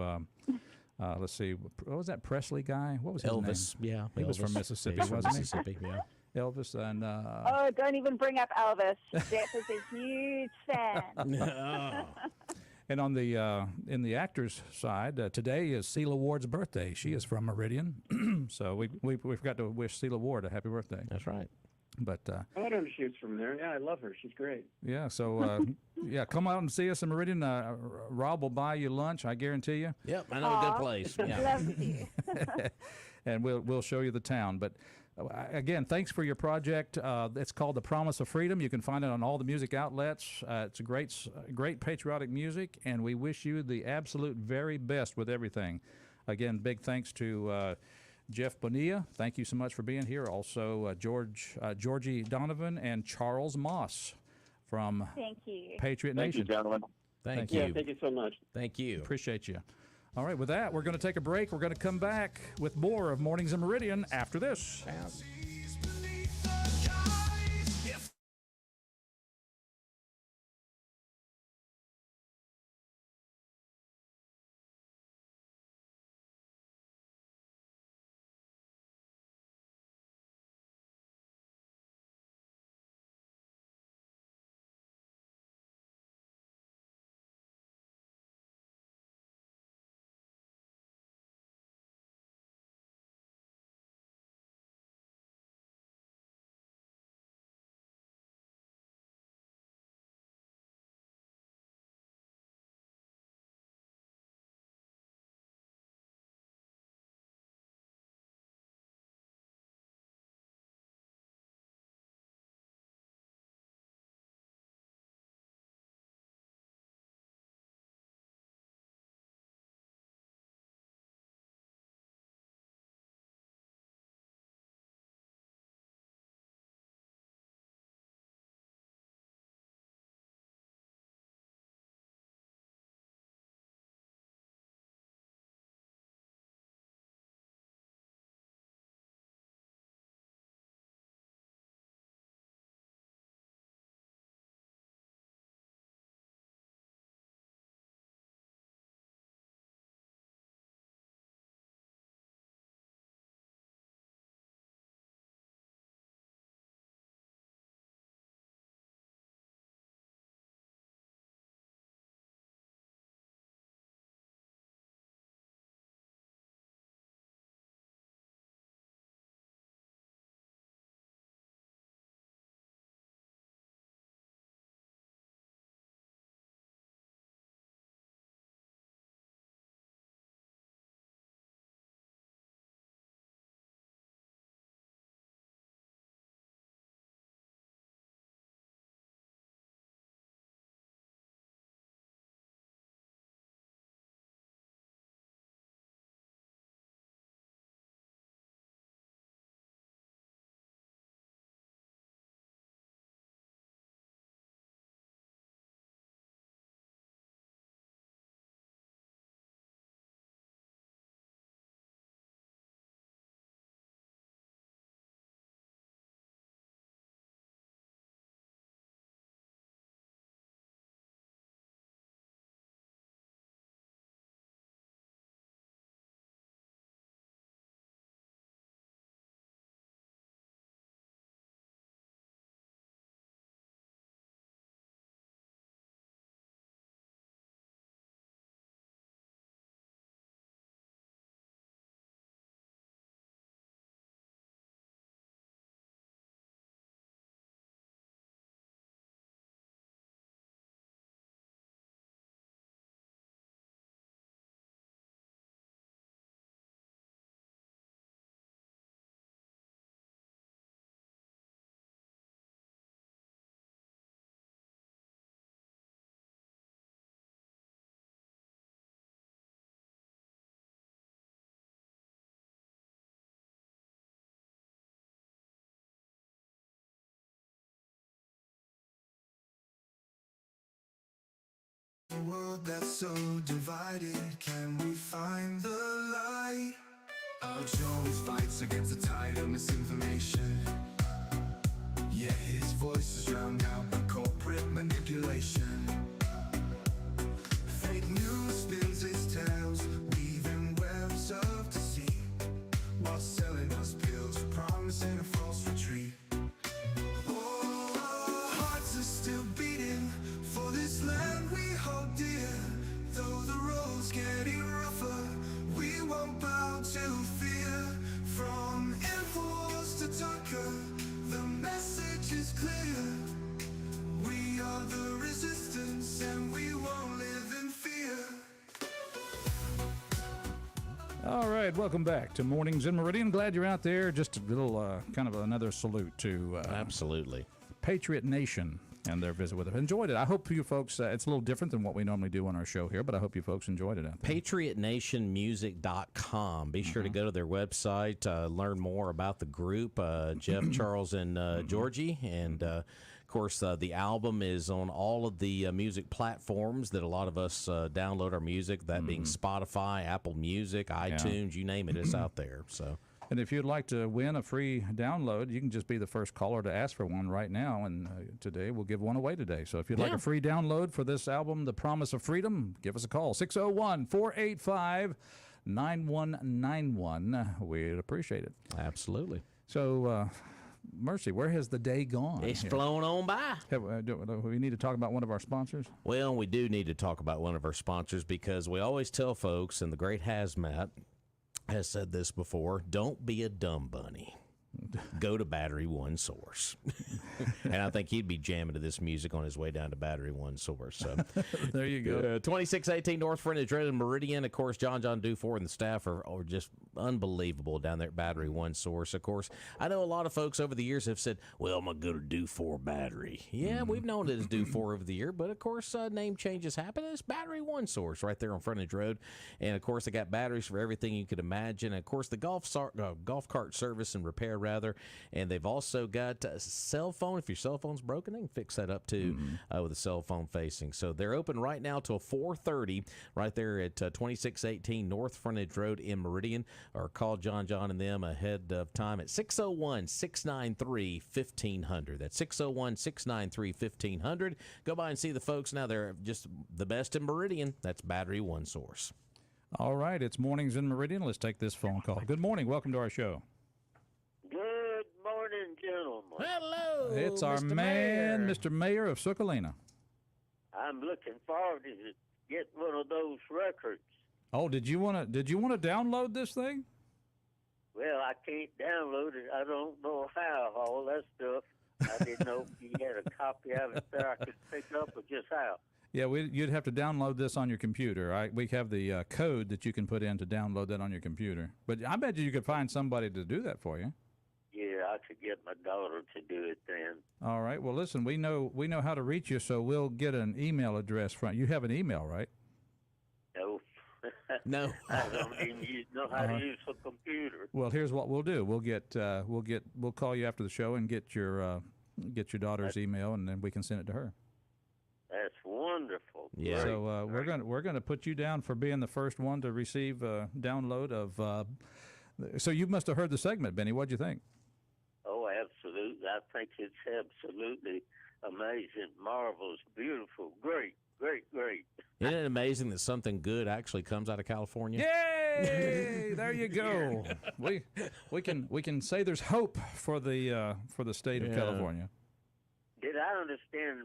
Let's see, what was that Presley guy? What was his name? Elvis. Yeah, he was from Mississippi, wasn't he? Mississippi, yeah. Elvis and. Oh, don't even bring up Elvis. Jeff is a huge fan. And on the in the actors' side, today is Celia Ward's birthday. She is from Meridian, so we forgot to wish Celia Ward a happy birthday. That's right. But I know she was from there. Yeah, I love her. She's great. Yeah, so come out and see us in Meridian. Rob will buy you lunch, I guarantee you. Yep, I know a good place. Yeah. Love you. And we'll show you the town. But again, thanks for your project. It's called The Promise of Freedom. You can find it on all the music outlets. It's a great patriotic music, and we wish you the absolute very best with everything. Again, big thanks to Jeff Bonilla. Thank you so much for being here. Also, Georgie Donovan and Charles Moss from Patriot Nation. Thank you, gentlemen. Thank you. Yeah, thank you so much. Thank you. Appreciate you. All right, with that, we're going to take a break. We're going to come back with more of Mornings in Meridian after this. a world that's so divided, can we find the light? Our Jones fights against the tide of misinformation. Yeah, his voice is drowned out by corporate manipulation. Fake news spins its tales, weaving webs of deceit, while selling us pills, promising a false retreat. Oh, our hearts are still beating for this land we hold dear. Though the road's getting rougher, we won't bow to fear. From Infowars to Tucker, the message is clear. We are the resistance and we won't live in fear. All right, welcome back to Mornings in Meridian. Glad you're out there. Just a little kind of another salute to Absolutely. Patriot Nation and their visit with us. Enjoyed it. I hope you folks, it's a little different than what we normally do on our show here, but I hope you folks enjoyed it out there. PatriotNationMusic.com. Be sure to go to their website, learn more about the group, Jeff, Charles, and Georgie. And, of course, the album is on all of the music platforms that a lot of us download our music, that being Spotify, Apple Music, iTunes, you name it, it's out there. So. And if you'd like to win a free download, you can just be the first caller to ask for one right now. And today, we'll give one away today. So if you'd like a free download for this album, The Promise of Freedom, give us a call, 601-485-9191. We'd appreciate it. Absolutely. So, Mercy, where has the day gone? It's flown on by. Do we need to talk about one of our sponsors? Well, we do need to talk about one of our sponsors because we always tell folks, and the great Hazmat has said this before, don't be a dumb bunny. Go to Battery One Source. And I think he'd be jamming to this music on his way down to Battery One Source. So there you go. 2618 North Frontage Road in Meridian. Of course, John Dufour and the staff are just unbelievable down there at Battery One Source. Of course, I know a lot of folks over the years have said, well, I'm going to go to Dufour Battery. Yeah, we've known it as Dufour over the year, but of course, name changes happen. It's Battery One Source right there on Frontage Road. And of course, they got batteries for everything you could imagine. And of course, the golf cart service and repair, rather. And they've also got a cell phone. If your cell phone's broken, they can fix that up too with a cell phone facing. So they're open right now till 4:30 right there at 2618 North Frontage Road in Meridian. Or call John and them ahead of time at 601-693-1500. That's 601-693-1500. Go by and see the folks. Now they're just the best in Meridian. That's Battery One Source. All right, it's Mornings in Meridian. Let's take this phone call. Good morning. Welcome to our show. Good morning, gentlemen. Hello. It's our Mr. man, Mayor. Mr. Mayor of Sucalina. I'm looking forward to get one of those records. Oh, did you want to download this thing? Well, I can't download it. I don't know how, all that stuff. I didn't know if you had a copy of it there I could pick up or just how. Yeah, you'd have to download this on your computer. We have the code that you can put in to download that on your computer. But I bet you could find somebody to do that for you. Yeah, I could get my daughter to do it then. All right. Well, listen, we know how to reach you, so we'll get an email address from you. Have an email, right? No. No. I don't even know how to use a computer. Well, here's what we'll do. We'll call you after the show and get your daughter's email, and then we can send it to her. That's wonderful. Yeah. Great. So we're gonna put you down for being the first one to receive a download of. So you must have heard the segment, Benny. What'd you think? Oh, absolutely. I think it's absolutely amazing, marvelous, beautiful, great. Isn't it amazing that something good actually comes out of California? Yay! There you go. We can say there's hope for the state of California. Did I understand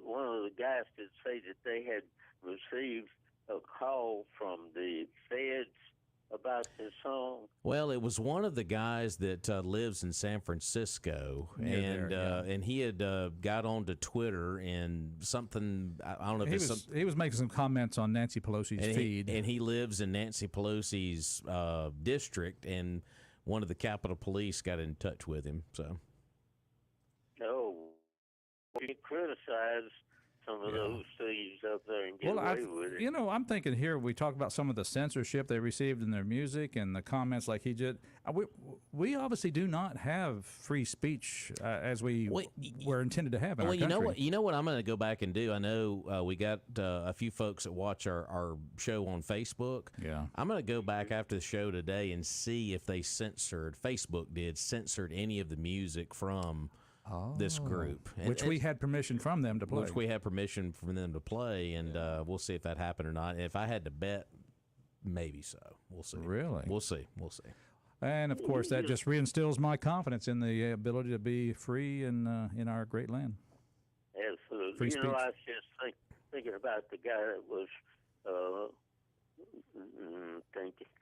one of the guys did say that they had received a call from the feds about this song? Well, it was one of the guys that lives in San Francisco, and he had got onto Twitter and something. I don't know if he was making some comments on Nancy Pelosi's feed, and he lives in Nancy Pelosi's district, and one of the Capitol Police got in touch with him. So, No, he criticized some of those thieves up there and get Well, away with it. you know, I'm thinking here we talk about some of the censorship they received in their music and the comments like he did. We obviously do not have free speech as we were intended to have in our country. You know what I'm going to go back and do? I know we got a few folks that watch our show on Facebook. Yeah. I'm going to go back after the show today and see if they censored any of the music from this group. Which we had permission from them to play. Which we had permission from them to play, and we'll see if that happened or not. And if I had to bet, maybe so. We'll see. Really? We'll see. And, of course, that just reinstills my confidence in the ability to be free in our great land. Absolutely. Free speech. I was just thinking about the guy that was,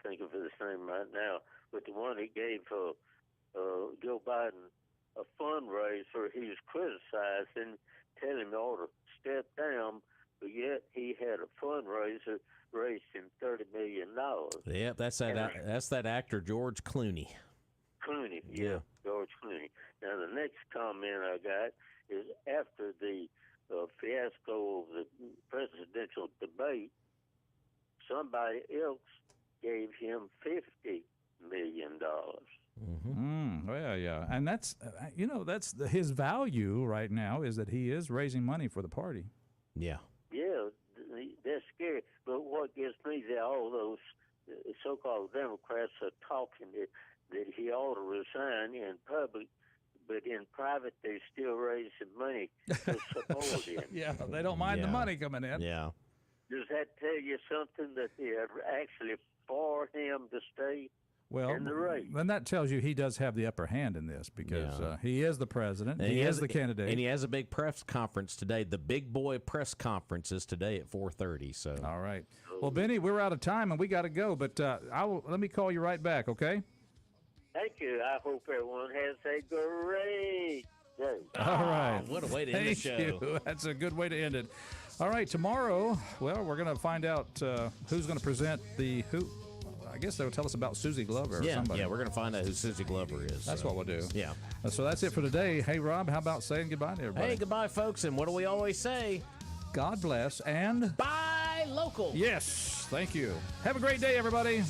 think of his name right now, but the one he gave Joe Biden a fundraiser. He was criticizing, telling him he ought to step down, but yet he had a fundraiser raised him $30 million. Yep, that's that actor George Clooney. Yeah, George Clooney. Now the next comment I got is after the fiasco of the presidential debate, somebody else gave him $50 million. Well, yeah, and that's that's his value right now is that he is raising money for the party. Yeah. Yeah, that's scary. But what gets me is all those so-called Democrats are talking that he ought to resign in public, but in private they still raising money to support him. Yeah, they don't mind the money coming in. Yeah. Does that tell you something that they are actually for him to stay? Well, then that tells you he does have the upper hand in this because he is the president. He is the candidate. And he has a big press conference today. The big boy press conference is today at 4:30. So. All right. Well, Benny, we're out of time and we got to go, but let me call you right back, okay? Thank you. I hope everyone has a great day. All right. What a way to end the show. Thank you. That's a good way to end it. All right, tomorrow, well, we're going to find out who's going to present I guess they'll tell us about Susie Glover or somebody. Yeah, we're going to find out who Susie Glover is. That's what we'll do. Yeah. So that's it for today. Hey, Rob, how about saying goodbye to everybody? Hey, goodbye, folks. And what do we always say? God bless and buy local. Yes, thank you. Have a great day, everybody.